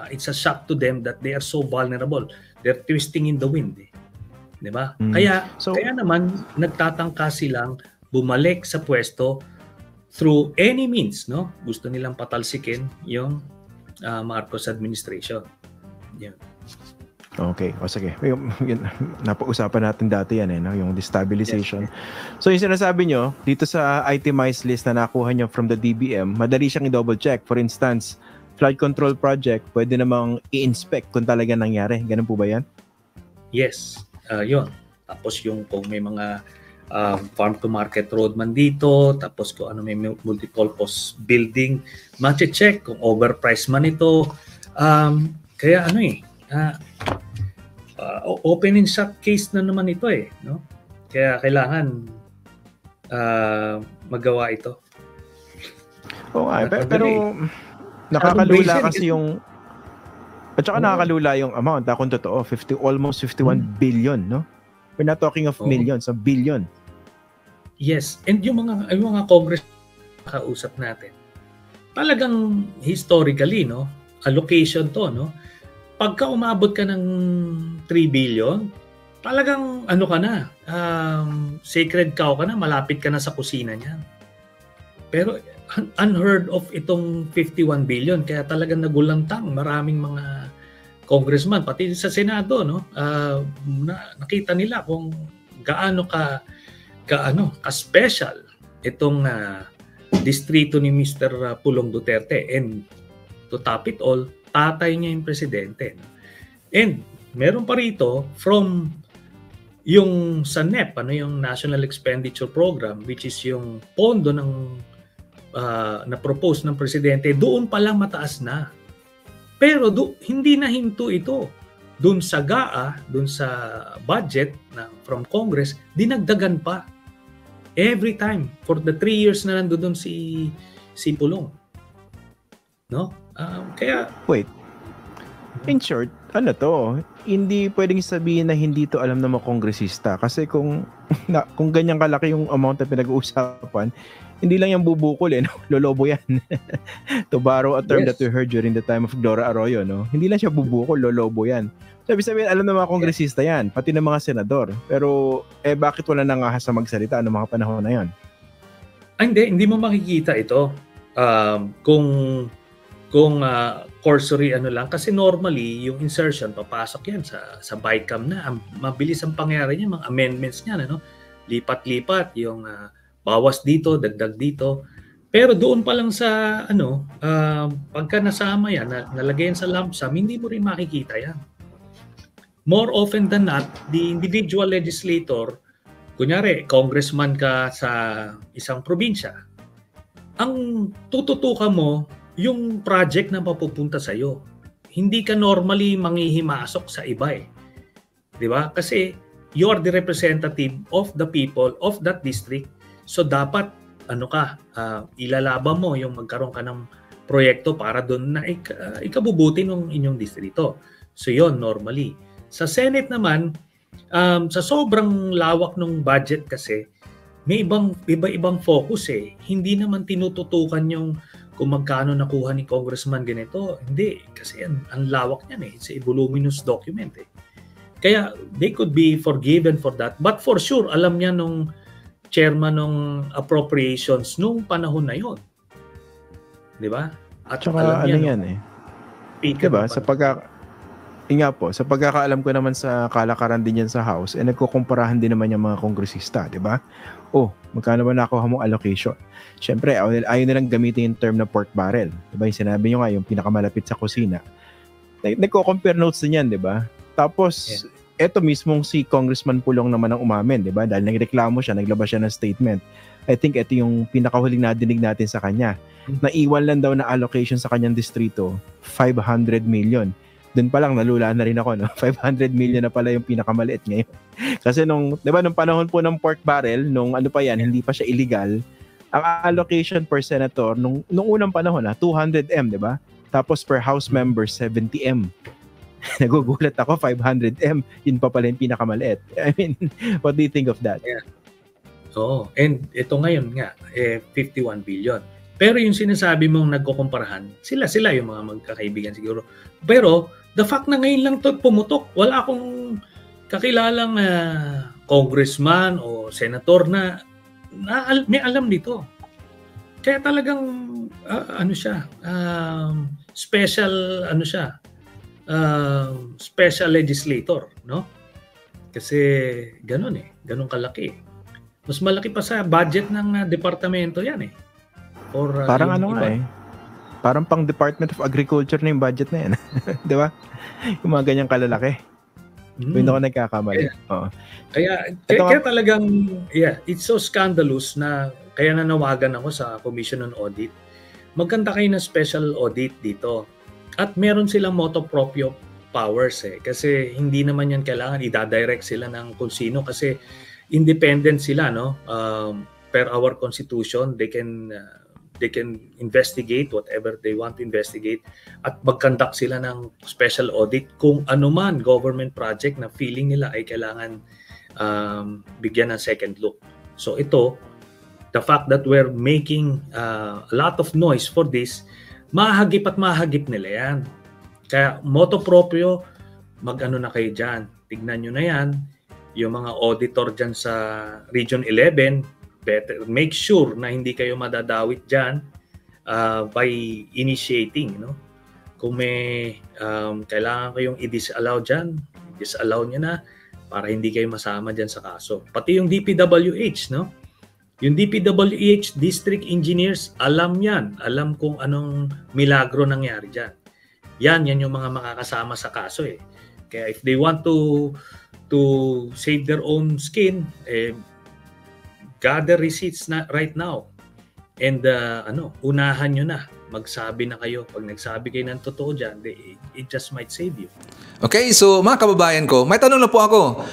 it's a shock to them that they are so vulnerable. They're twisting in the wind. Diba? Kaya naman nagtatangka silang bumalik sa pwesto through any means, no? Gusto nilang patalsikin yung Marcos administration. Yan. Okay, sige. Napag-usapan natin dati yan yung destabilization. Yes. So yung sinasabi nyo, dito sa itemized list na nakuha nyo from the DBM, madali siyang i-double check. For instance, flood control project, pwede namang i-inspect kung talaga nangyari. Ganun po ba yan? Yes, yun. Tapos yung kung may mga farm to market road man dito, tapos kung may multi-purpose building, ma-check kung overpriced man ito. Kaya open and shut case na naman ito no? Kaya kailangan magawa ito. Pero nakakalula kasi yung at saka nakakalula yung amount kung totoo, almost 51 billion, no? We're not talking of millions, a billion. Yes, and yung mga Congress kausap natin, talagang historically, no, allocation to, no. Pagka umabot ka ng 3 billion, talagang sacred cow ka na, malapit ka na sa kusina niyan. Pero unheard of itong 51 billion, kaya talagang nagulantang maraming mga congressman, pati sa Senado, no, nakita nila kung gaano ka-special itong distrito ni Mr. Pulong Duterte, and to top it all, tatay niya yung presidente. And meron pa rito from yung sa NEP, yung National Expenditure Program, which is yung pondo ng na-propose ng presidente, doon pa lang mataas na. Pero hindi na hinto ito. Doon sa GAA, doon sa budget from Congress, dinagdagan pa. Every time for the 3 years na nandoon si Pulong. No? Kaya wait. In short, hindi pwedeng sabihin na hindi to alam ng mga kongresista kasi kung ganyan kalaki yung amount na pinag-uusapan, hindi lang yan bubukol lolobo yan. To borrow a term that we heard during the time of Gloria Arroyo, no? Hindi lang siya bubukol, lolobo yan. Sabi alam ng mga kongresista yan, pati ng mga senador. Pero bakit wala nang ahas sa magsalita ng mga panahon na yan? Hindi mo makikita ito. Kung cursory lang, kasi normally yung insertion papasok yan sa BICAM na. Mabilis ang pangyari niya, mga amendments niya, lipat-lipat yung bawas dito, dagdag dito. Pero doon pa lang sa pagka nasama yan, nalagay yan sa lump sum, hindi mo rin makikita yan. More often than not, the individual legislator, kunyari, congressman ka sa isang probinsya, ang tututukan mo yung project na mapupunta sa'yo. Hindi ka normally manghihimasok sa iba Di ba? Kasi you are the representative of the people of that district. So dapat ilalaban mo yung magkaroon ka ng proyekto para doon na ikabubuti ng inyong distrito. So yon normally. Sa Senate naman, sa sobrang lawak ng budget kasi, may iba-ibang focus Hindi naman tinututukan yung kung magkano nakuha ni Congressman ganito. Hindi, kasi ang lawak niyan It's a voluminous document Kaya they could be forgiven for that. But for sure, alam niya nung chairman ng appropriations nung panahon na yon. Di ba? At saka alam niya yan diba? Yun nga po, sa pagkakaalam ko naman sa kalakaran din yan sa House, nagkukumparahan din naman yung mga kongresista, di ba? Magkano ba nakuha mong allocation? Siyempre, ayaw nilang gamitin yung term na pork barrel. Di ba? Yung sinabi nyo nga, yung pinakamalapit sa kusina. Nagko-compare notes din yan, di ba? Tapos, eto mismong si Congressman Pulong naman ang umamin, di ba? Dahil nagreklamo siya, naglabas siya ng statement. I think ito yung pinakahuling nadinig natin sa kanya. Naiwan lang daw na allocation sa kanyang distrito, 500 million. Doon pa lang nalulaan na rin ako, no? 500 million na pala yung pinakamaliit ngayon. Kasi nung panahon po ng pork barrel, nung ano pa yan, hindi pa siya illegal, ang allocation per senator nung unang panahon 200M, di ba? Tapos per house member 70M. Nagugulat ako, 500M, yun pa pala yung pinakamaliit. I mean, what do you think of that? Yeah. And ito ngayon nga, 51 billion. Pero yung sinasabi mong nagkukumparahan, sila yung mga magkakaibigan siguro. Pero the fact na ngayon lang to pumutok, wala akong kakilalang congressman o senator na may alam dito. Kaya talagang special legislator, no? Kasi ganun kalaki. Mas malaki pa sa budget ng departamento yan parang parang pang Department of Agriculture na yung budget na yan. Di ba? Yung mga ganyang kalalaki. Hindi ako nagkakamali. Kaya talagang, it's so scandalous na kaya nanawagan ako sa Commission on Audit. Magkanta kayo ng special audit dito. At meron silang motu proprio powers kasi hindi naman yan kailangan i-direct sila ng kung sino kasi independent sila, no? Per our constitution, they can investigate whatever they want to investigate at mag-conduct sila ng special audit kung anuman government project na feeling nila ay kailangan bigyan ng second look. So ito, the fact that we're making a lot of noise for this, mahagip nila yan. Kaya motu proprio, mag-ano na kayo dyan. Tignan nyo na yan. Yung mga auditor dyan sa Region 11, better make sure na hindi kayo madadawit dyan by initiating, no? Kung may kailangan kayong i-disallow dyan, disallow nyo na para hindi kayo masama dyan sa kaso. Pati yung DPWH, no? Yung DPWH district engineers, alam yan. Alam kung anong milagro nangyari dyan. Yan yung mga makakasama sa kaso Kaya if they want to save their own skin, gather receipts na right now. And unahan nyo na. Magsabi na kayo. Pag nagsabi kayo ng totoo dyan, it just might save you. Okay, so mga kababayan ko, may tanong na po ako.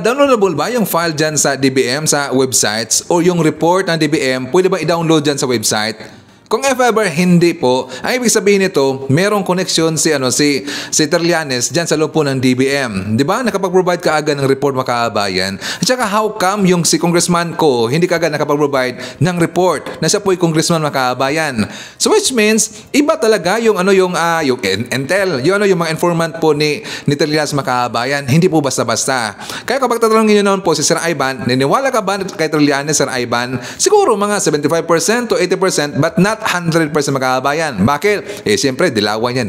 Downloadable ba yung file dyan sa DBM, sa websites? O yung report ng DBM, pwede ba i-download dyan sa website? Kung if ever hindi po, ang ibig sabihin nito, merong connection si Trillanes diyan sa loob po ng DBM. 'Di ba? Nakapag-provide ka agad ng report mga kababayan. At saka how come yung si Congressman ko hindi ka agad nakapag-provide ng report na siya po ay Congressman mga kababayan. So which means iba talaga yung yung intel, yung mga informant po ni Trillanes mga kababayan, hindi po basta-basta. Kaya kapag tatanungin niyo noon po si Sir Ivan, niniwala ka ba kay Trillanes, Sir Ivan? Siguro mga 75% to 80% but not 100% magkabayan. Bakit? Siyempre, dilawan yan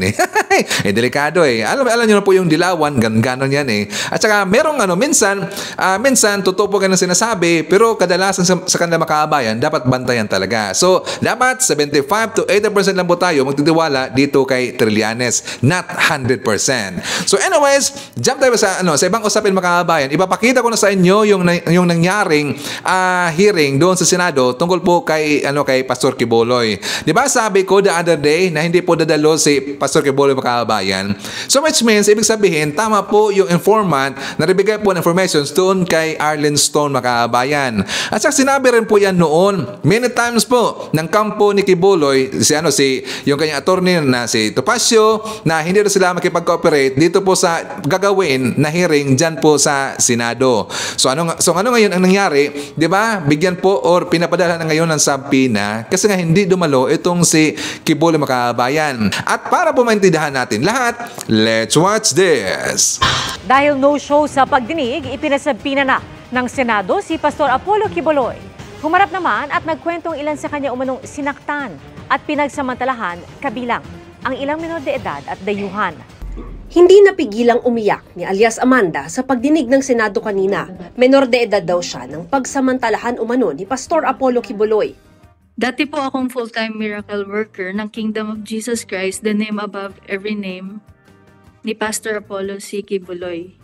delikado Alam niyo na po yung dilawan, ganon yan At saka, merong minsan, totoo po ganun sinasabi, pero kadalasan sa kanila makakabayan, dapat bantayan talaga. So, dapat 75 to 80% lang po tayo magtitiwala dito kay Trillanes, not 100%. So, anyways, jump tayo sa ibang usapin makakabayan. Ipapakita ko na sa inyo yung nangyaring hearing doon sa Senado tungkol po kay Pastor Quiboloy. Di ba sabi ko the other day na hindi po dadalo si Pastor Quiboloy makakabayan? So which means, ibig sabihin, tama po yung informant na nabigay po ng informations doon kay Arlen Stone makakabayan. At saka sinabi rin po yan noon, many times po, ng kampo ni Quiboloy, yung kanyang attorney na si Topacio, na hindi na sila makipag-cooperate dito po sa gagawin na hearing dyan po sa Senado. So ano ngayon ang nangyari? Di ba? Bigyan po or pinapadala na ngayon ng subpoena kasi nga hindi dumalo itong si Quiboloy makakabayan. At para po maintindihan natin lahat, let's watch this. Dahil no-show sa pagdinig, ipinasabpina na ng Senado si Pastor Apollo Quiboloy. Humarap naman at nagkwentong ilan sa kanya umanong sinaktan at pinagsamantalahan kabilang ang ilang menor de edad at dayuhan. Hindi napigilang umiyak ni alias Amanda sa pagdinig ng Senado kanina. Menor de edad daw siya ng pagsamantalahan umano ni Pastor Apollo Kibuloy. Dati po akong full-time miracle worker ng Kingdom of Jesus Christ, the name above every name, ni Pastor Apollo C. Kibuloy.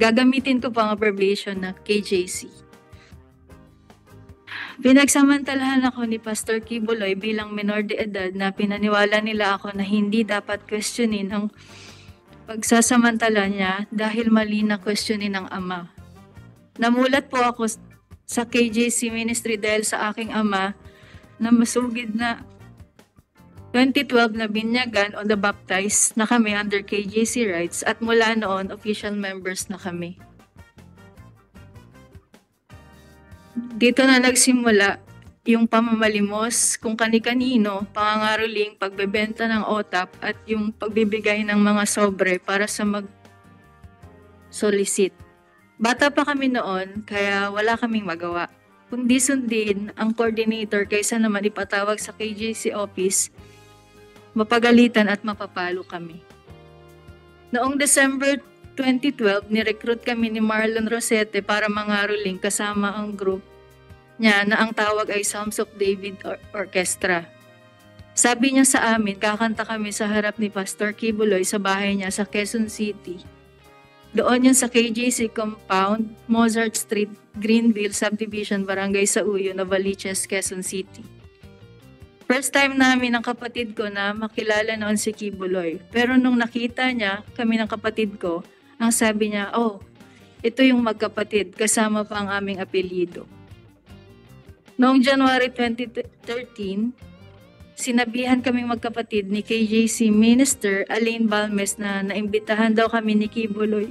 Gagamitin ko po ang abbreviation na KJC. Pinagsamantalahan ako ni Pastor Kibuloy bilang menor de edad na pinaniwala nila ako na hindi dapat questionin ang pagsasamantala niya dahil mali na questionin ng ama. Namulat po ako sa KJC ministry dahil sa aking ama na masugid na 2012 na binyagan o na-baptize na kami under KJC rights at mula noon official members na kami. Dito na nagsimula yung pamamalimos kung kani-kanino, pangangaroling, pagbebenta ng OTAP at yung pagbibigay ng mga sobre para sa mag-solicit. Bata pa kami noon kaya wala kaming magawa. Kundi sundin ang coordinator kaysa naman ipatawag sa KJC office, mapagalitan at mapapalo kami. Noong December 2012, nirecruit kami ni Marlon Rosete para mangaroling kasama ang group niya na ang tawag ay Psalms of David Orchestra. Sabi niya sa amin, kakanta kami sa harap ni Pastor Kibuloy sa bahay niya sa Quezon City. Doon yun sa KJC Compound, Mozart Street, Greenville Subdivision, Barangay Sauyo, Novaliches, Quezon City. First time namin ng kapatid ko na makilala noon si Kibuloy. Pero nung nakita niya kami ng kapatid ko, ang sabi niya, oh, ito yung magkapatid, kasama pa ang aming apelyido. Noong January 2013, sinabihan kaming magkapatid ni KJC Minister Alain Balmes na naimbitahan daw kami ni Kibuloy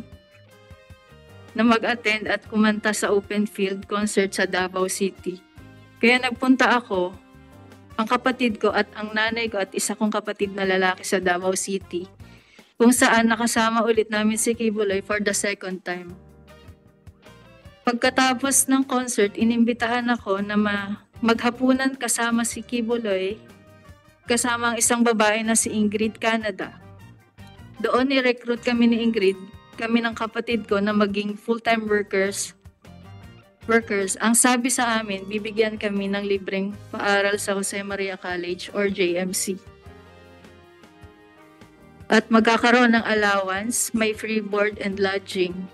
na mag-attend at kumanta sa open field concert sa Davao City. Kaya nagpunta ako, ang kapatid ko at ang nanay ko at isa kong kapatid na lalaki sa Davao City, kung saan nakasama ulit namin si Kibuloy for the second time. Pagkatapos ng concert, inimbitahan ako na maghapunan kasama si Kibuloy, kasama ang isang babae na si Ingrid Canada. Doon ni-recruit kami ni Ingrid, kami ng kapatid ko na maging full-time workers. Ang sabi sa amin, bibigyan kami ng libreng paaral sa Jose Maria College or JMC. At magkakaroon ng allowance, may free board and lodging.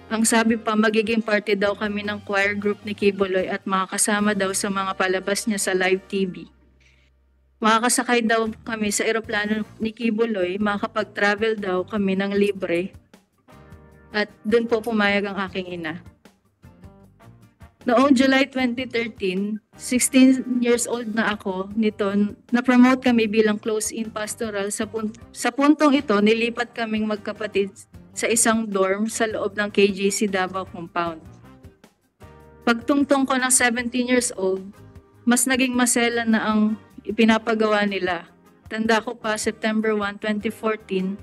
Ang sabi pa, magiging party daw kami ng choir group ni Kibuloy at makakasama daw sa mga palabas niya sa live TV. Makakasakay daw kami sa eroplano ni Kibuloy, makakapag-travel daw kami ng libre. At doon po pumayag ang aking ina. Noong July 2013, 16 years old na ako nito, na-promote kami bilang close-in pastoral. Sa puntong ito, nilipat kaming magkapatid sa isang dorm sa loob ng KJC Davao Compound. Pagtungtong ko ng 17 years old, mas naging masela na ang ipinapagawa nila. Tanda ko pa, September 1, 2014,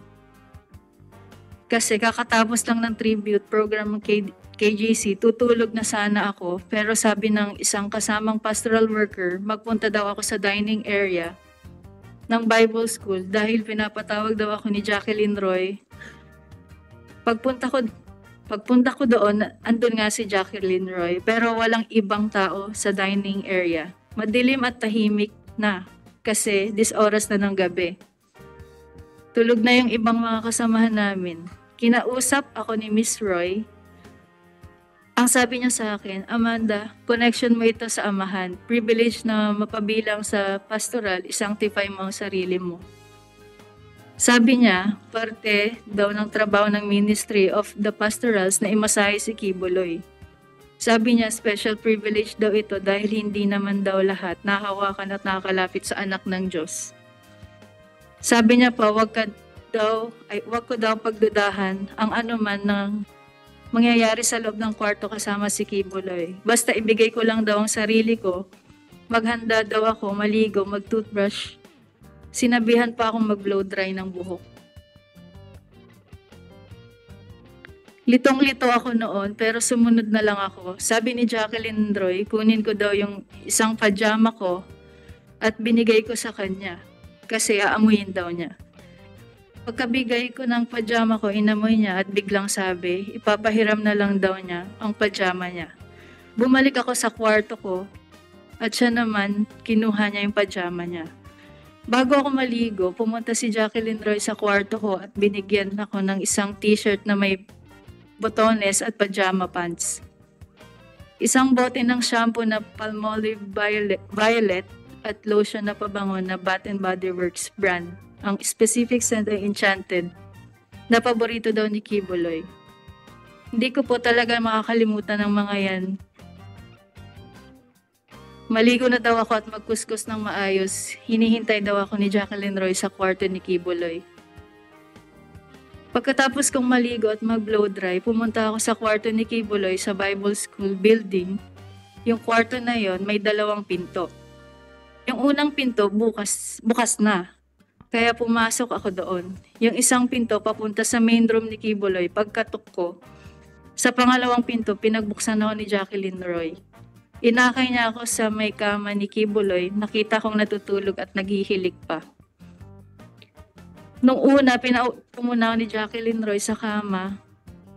kasi kakatapos lang ng tribute program ng KJC, tutulog na sana ako, pero sabi ng isang kasamang pastoral worker, magpunta daw ako sa dining area ng Bible School dahil pinapatawag daw ako ni Jacqueline Roy. Pagpunta ko doon, andun nga si Jacqueline Roy, pero walang ibang tao sa dining area. Madilim at tahimik na kasi 10 oras na ng gabi. Tulog na yung ibang mga kasamahan namin. Kinausap ako ni Miss Roy. Ang sabi niya sa akin, Amanda, connection mo ito sa amahan. Privilege na mapabilang sa pastoral, isanctify mo ang sarili mo. Sabi niya, parte daw ng trabaho ng Ministry of the Pastorals na imasahe si Kibuloy. Sabi niya, special privilege daw ito dahil hindi naman daw lahat nakahawakan at nakakalapit sa anak ng Diyos. Sabi niya pa, wag ko daw pagdudahan ang anuman ng mangyayari sa loob ng kwarto kasama si Kibuloy. Basta ibigay ko lang daw ang sarili ko, maghanda daw ako, maligo, mag-toothbrush. Sinabihan pa akong mag-blow dry ng buhok. Litong-lito ako noon pero sumunod na lang ako. Sabi ni Jacqueline Roy, kunin ko daw yung isang pajama ko at binigay ko sa kanya kasi aamuyin daw niya. Pagkabigay ko ng pajama ko, inamoy niya at biglang sabi, ipapahiram na lang daw niya ang pajama niya. Bumalik ako sa kwarto ko at siya naman kinuha niya yung pajama niya. Bago ako maligo, pumunta si Jacqueline Roy sa kwarto ko at binigyan ako ng isang t-shirt na may botones at pajama pants. Isang bote ng shampoo na Palmolive Violet at lotion na pabango na Bath & Body Works brand. Ang specific scent ay Enchanted na paborito daw ni Kibuloy. Hindi ko po talaga makakalimutan ng mga yan. Maligo na daw ako at magkuskus ng maayos. Hinihintay daw ako ni Jacqueline Roy sa kwarto ni Kibuloy. Pagkatapos kong maligo at mag-blow dry, pumunta ako sa kwarto ni Kibuloy sa Bible School building. Yung kwarto na yon may 2 pinto. Yung unang pinto bukas na. Kaya pumasok ako doon. Yung isang pinto papunta sa main room ni Kibuloy. Pagkatok ko, sa pangalawang pinto pinagbuksan ako ni Jacqueline Roy. Inakay niya ako sa may kama ni Kibuloy. Nakita kong natutulog at naghihilik pa. Nung una, pinaupo muna ako ni Jacqueline Roy sa kama.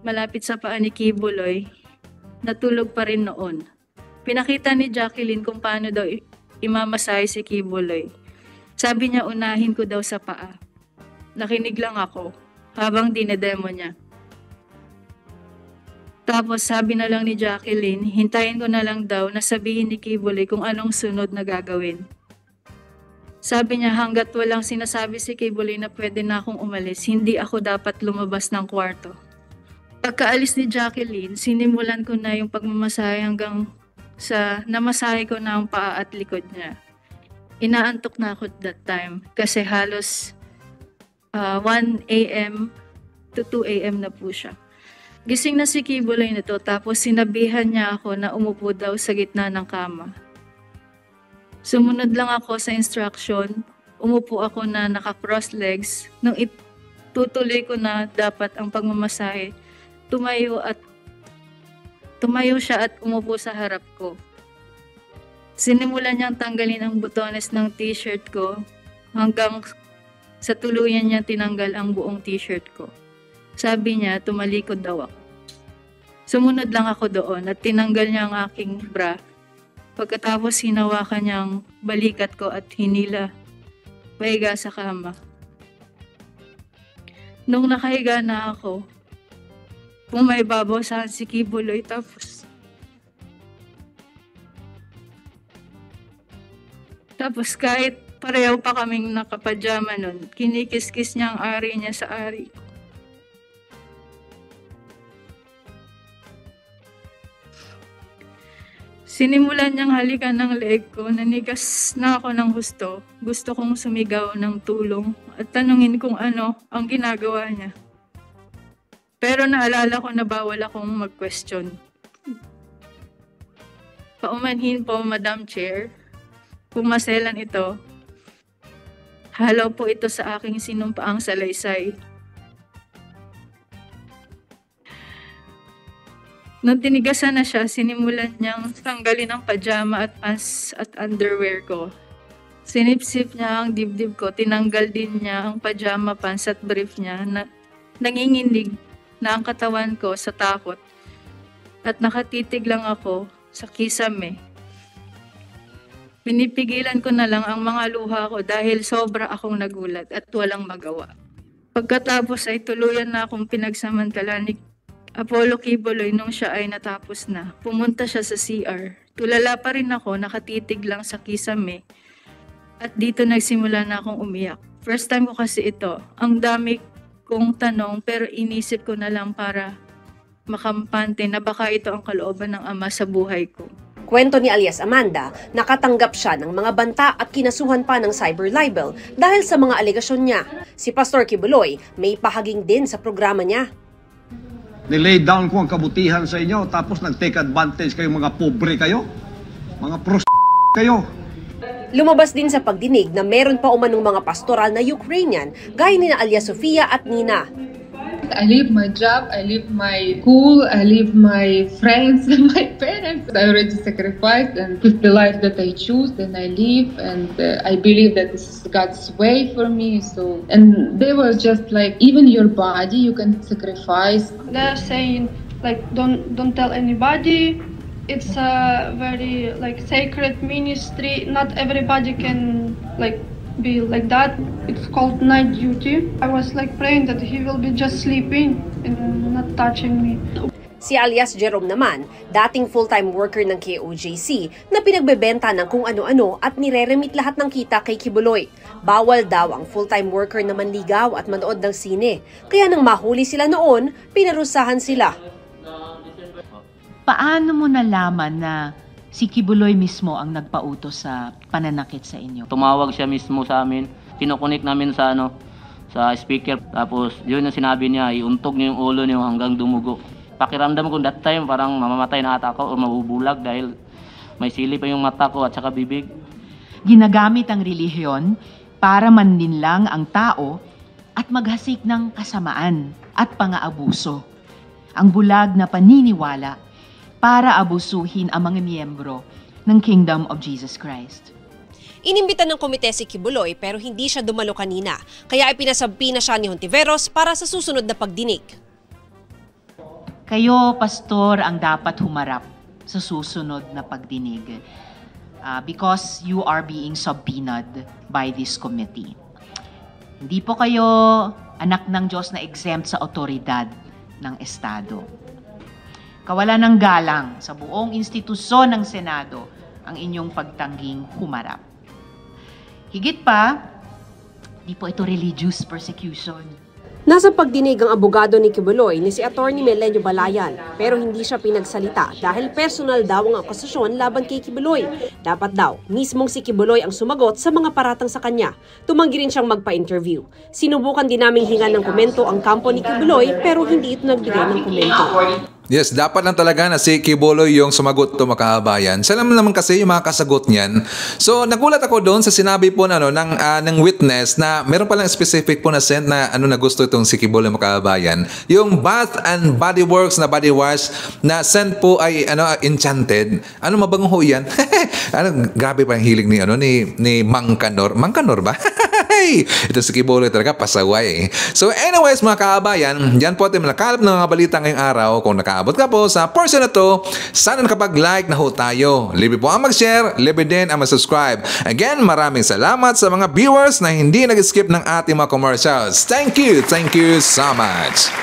Malapit sa paa ni Kibuloy. Natulog pa rin noon. Pinakita ni Jacqueline kung paano daw imamasahe si Kibuloy. Sabi niya unahin ko daw sa paa. Nakinig lang ako habang dinedemo niya. Tapos sabi na lang ni Jacqueline, hintayin ko na lang daw na sabihin ni Kibuloy kung anong sunod na gagawin. Sabi niya hanggat walang sinasabi si Kibuloy na pwede na akong umalis, hindi ako dapat lumabas ng kwarto. Pagkaalis ni Jacqueline, sinimulan ko na yung pagmamasahe hanggang sa namasahe ko na ang paa at likod niya. Inaantok na ako that time kasi halos 1 a.m. to 2 a.m. na po siya. Gising na si Kibuloy nito tapos sinabihan niya ako na umupo daw sa gitna ng kama. Sumunod lang ako sa instruction, umupo ako na naka-cross legs. Nung itutuloy ko na dapat ang pagmamasahe, tumayo siya at umupo sa harap ko. Sinimulan niyang tanggalin ang butones ng t-shirt ko hanggang sa tuluyan niya tinanggal ang buong t-shirt ko. Sabi niya, tumalikod daw ako. Sumunod lang ako doon at tinanggal niya ang aking bra. Pagkatapos hinawakan niyang balikat ko at hinila pahiga sa kama. Nung nakahiga na ako, pumaibabaw sa si Kibuloy tapos kahit pareho pa kaming nakapajama nun, kinikis-kis niya ang ari niya sa ari. Sinimulan niyang halikan ng leeg ko, nanigas na ako ng husto. Gusto kong sumigaw ng tulong at tanungin kung ano ang ginagawa niya. Pero naalala ko na bawal akong mag-question. Paumanhin po, Madam Chair. Pumaselan ito. Halaw po ito sa aking sinumpaang salaysay. Nung tinigasan na siya, sinimulan niyang tanggalin ang pajama at pants at underwear ko. Sinipsip niya ang dibdib ko, tinanggal din niya ang pajama pants at brief niya na nanginginig na ang katawan ko sa takot at nakatitig lang ako sa kisame. Pinipigilan ko na lang ang mga luha ko dahil sobra akong nagulat at walang magawa. Pagkatapos ay tuluyan na akong pinagsamantala ni Apollo Kibuloy nung siya ay natapos na. Pumunta siya sa CR. Tulala pa rin ako, nakatitig lang sa kisame. At dito nagsimula na akong umiyak. First time ko kasi ito. Ang dami kong tanong pero inisip ko na lang para makampante na baka ito ang kalooban ng Ama sa buhay ko. Kwento ni alias Amanda, nakatanggap siya ng mga banta at kinasuhan pa ng cyber libel dahil sa mga alegasyon niya. Si Pastor Kibuloy may pahaging din sa programa niya. Nilay down ko ang kabutihan sa inyo, tapos nag-take advantage kayo, mga pobre kayo, mga kayo. Lumabas din sa pagdinig na meron pa umanong mga pastoral na Ukrainian gaya ni na alias Sofia at Nina. I leave my job, I leave my school, I leave my friends and my parents. I already sacrificed, and with the life that I choose, then I live, and I believe that this is God's way for me. So, and they were just like, even your body you can sacrifice. They're saying like, don't tell anybody. It's a very like sacred ministry. Not everybody can like be like that. It's called night duty. I was like praying that he will be just sleeping and not touching me. Si alias Jerome naman, dating full-time worker ng KOJC na pinagbebenta ng kung ano-ano at nire-remit lahat ng kita kay Kibuloy. Bawal daw ang full-time worker na manligaw at manood ng sine. Kaya nang mahuli sila noon, pinarusahan sila. Paano mo nalaman na si Kibuloy mismo ang nagpautos sa pananakit sa inyo? Tumawag siya mismo sa amin, kinokonek namin sa sa speaker, tapos yun yung sinabi niya, iuntog niyo yung ulo niyo hanggang dumugo. Pakiramdam ko that time parang mamamatay na ata ako o mabubulag dahil may sili pa yung mata ko at saka bibig. Ginagamit ang relihiyon para manlinlang ang tao at maghasik ng kasamaan at pang-aabuso. Ang bulag na paniniwala para abusuhin ang mga miyembro ng Kingdom of Jesus Christ. Inimbitan ng komite si Kibuloy pero hindi siya dumalo kanina, kaya ipinasampi na siya ni Hontiveros para sa susunod na pagdinig. Kayo, pastor, ang dapat humarap sa susunod na pagdinig because you are being subpoenaed by this committee. Hindi po kayo anak ng Diyos na exempt sa otoridad ng Estado. Kawalan ng galang sa buong institusyon ng Senado ang inyong pagtangging humarap. Higit pa, di po ito religious persecution. Nasa pagdinig ang abogado ni Kibuloy ni si Attorney Melenio Balayan pero hindi siya pinagsalita dahil personal daw ang akusasyon laban kay Kibuloy. Dapat daw, mismong si Kibuloy ang sumagot sa mga paratang sa kanya. Tumanggi rin siyang magpa-interview. Sinubukan din naming hingan ng komento ang kampo ni Kibuloy pero hindi ito nagbigay ng komento. Yes, dapat lang talaga na si Kibuloy yung sumagot to makahabayan. Salam naman kasi yung mga kasagot niyan. So, nagulat ako doon sa sinabi po ng witness na meron palang specific po na scent na na gusto itong si Kibuloy makahabayan. Yung Bath and Body Works na body wash na scent po ay enchanted. Mabango ho yan? Grabe pa yung hilig ni Mang Kanor. Mang Kanor ba? Ito si Kibuloy talaga pasaway. So anyways mga kahabayan, yan po ating nakalap ng mga balita ngayong araw. Kung nakaabot ka po sa portion na to, sana nakapag-like na ho tayo. Libre po ang mag-share, libre din ang mag-subscribe. Again, maraming salamat sa mga viewers na hindi nag-skip ng ating mga commercials. Thank you so much.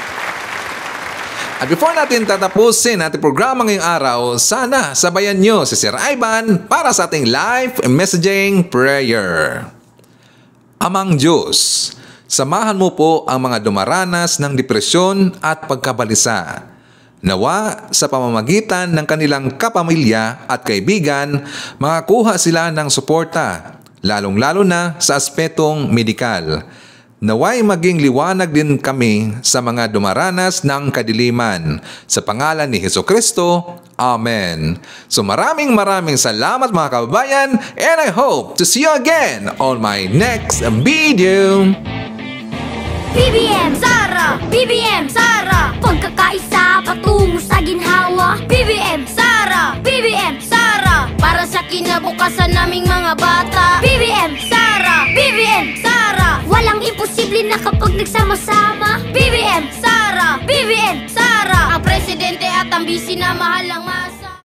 At before natin tatapusin ating programa ngayong araw, sana sabayan nyo si Sir Ivan para sa ating live messaging prayer. Amang Diyos, samahan mo po ang mga dumaranas ng depresyon at pagkabalisa. Nawa sa pamamagitan ng kanilang kapamilya at kaibigan, makakuha sila ng suporta, lalong-lalo na sa aspetong medikal. Naway maging liwanag din kami sa mga dumaranas ng kadiliman. Sa pangalan ni Hesukristo, Amen. So maraming salamat mga kababayan, and I hope to see you again on my next video. BBM Sara! BBM Sara! Pagkakaisa patungo sa ginhawa. BBM Sara! BBM Sara! Para sa kinabukasan naming mga bata. BBM Sara! BBM Sara! Walang imposible na kapag nagsama-sama. BBM Sara! BBM Sara! Ang presidente at ang bisi na mahal ang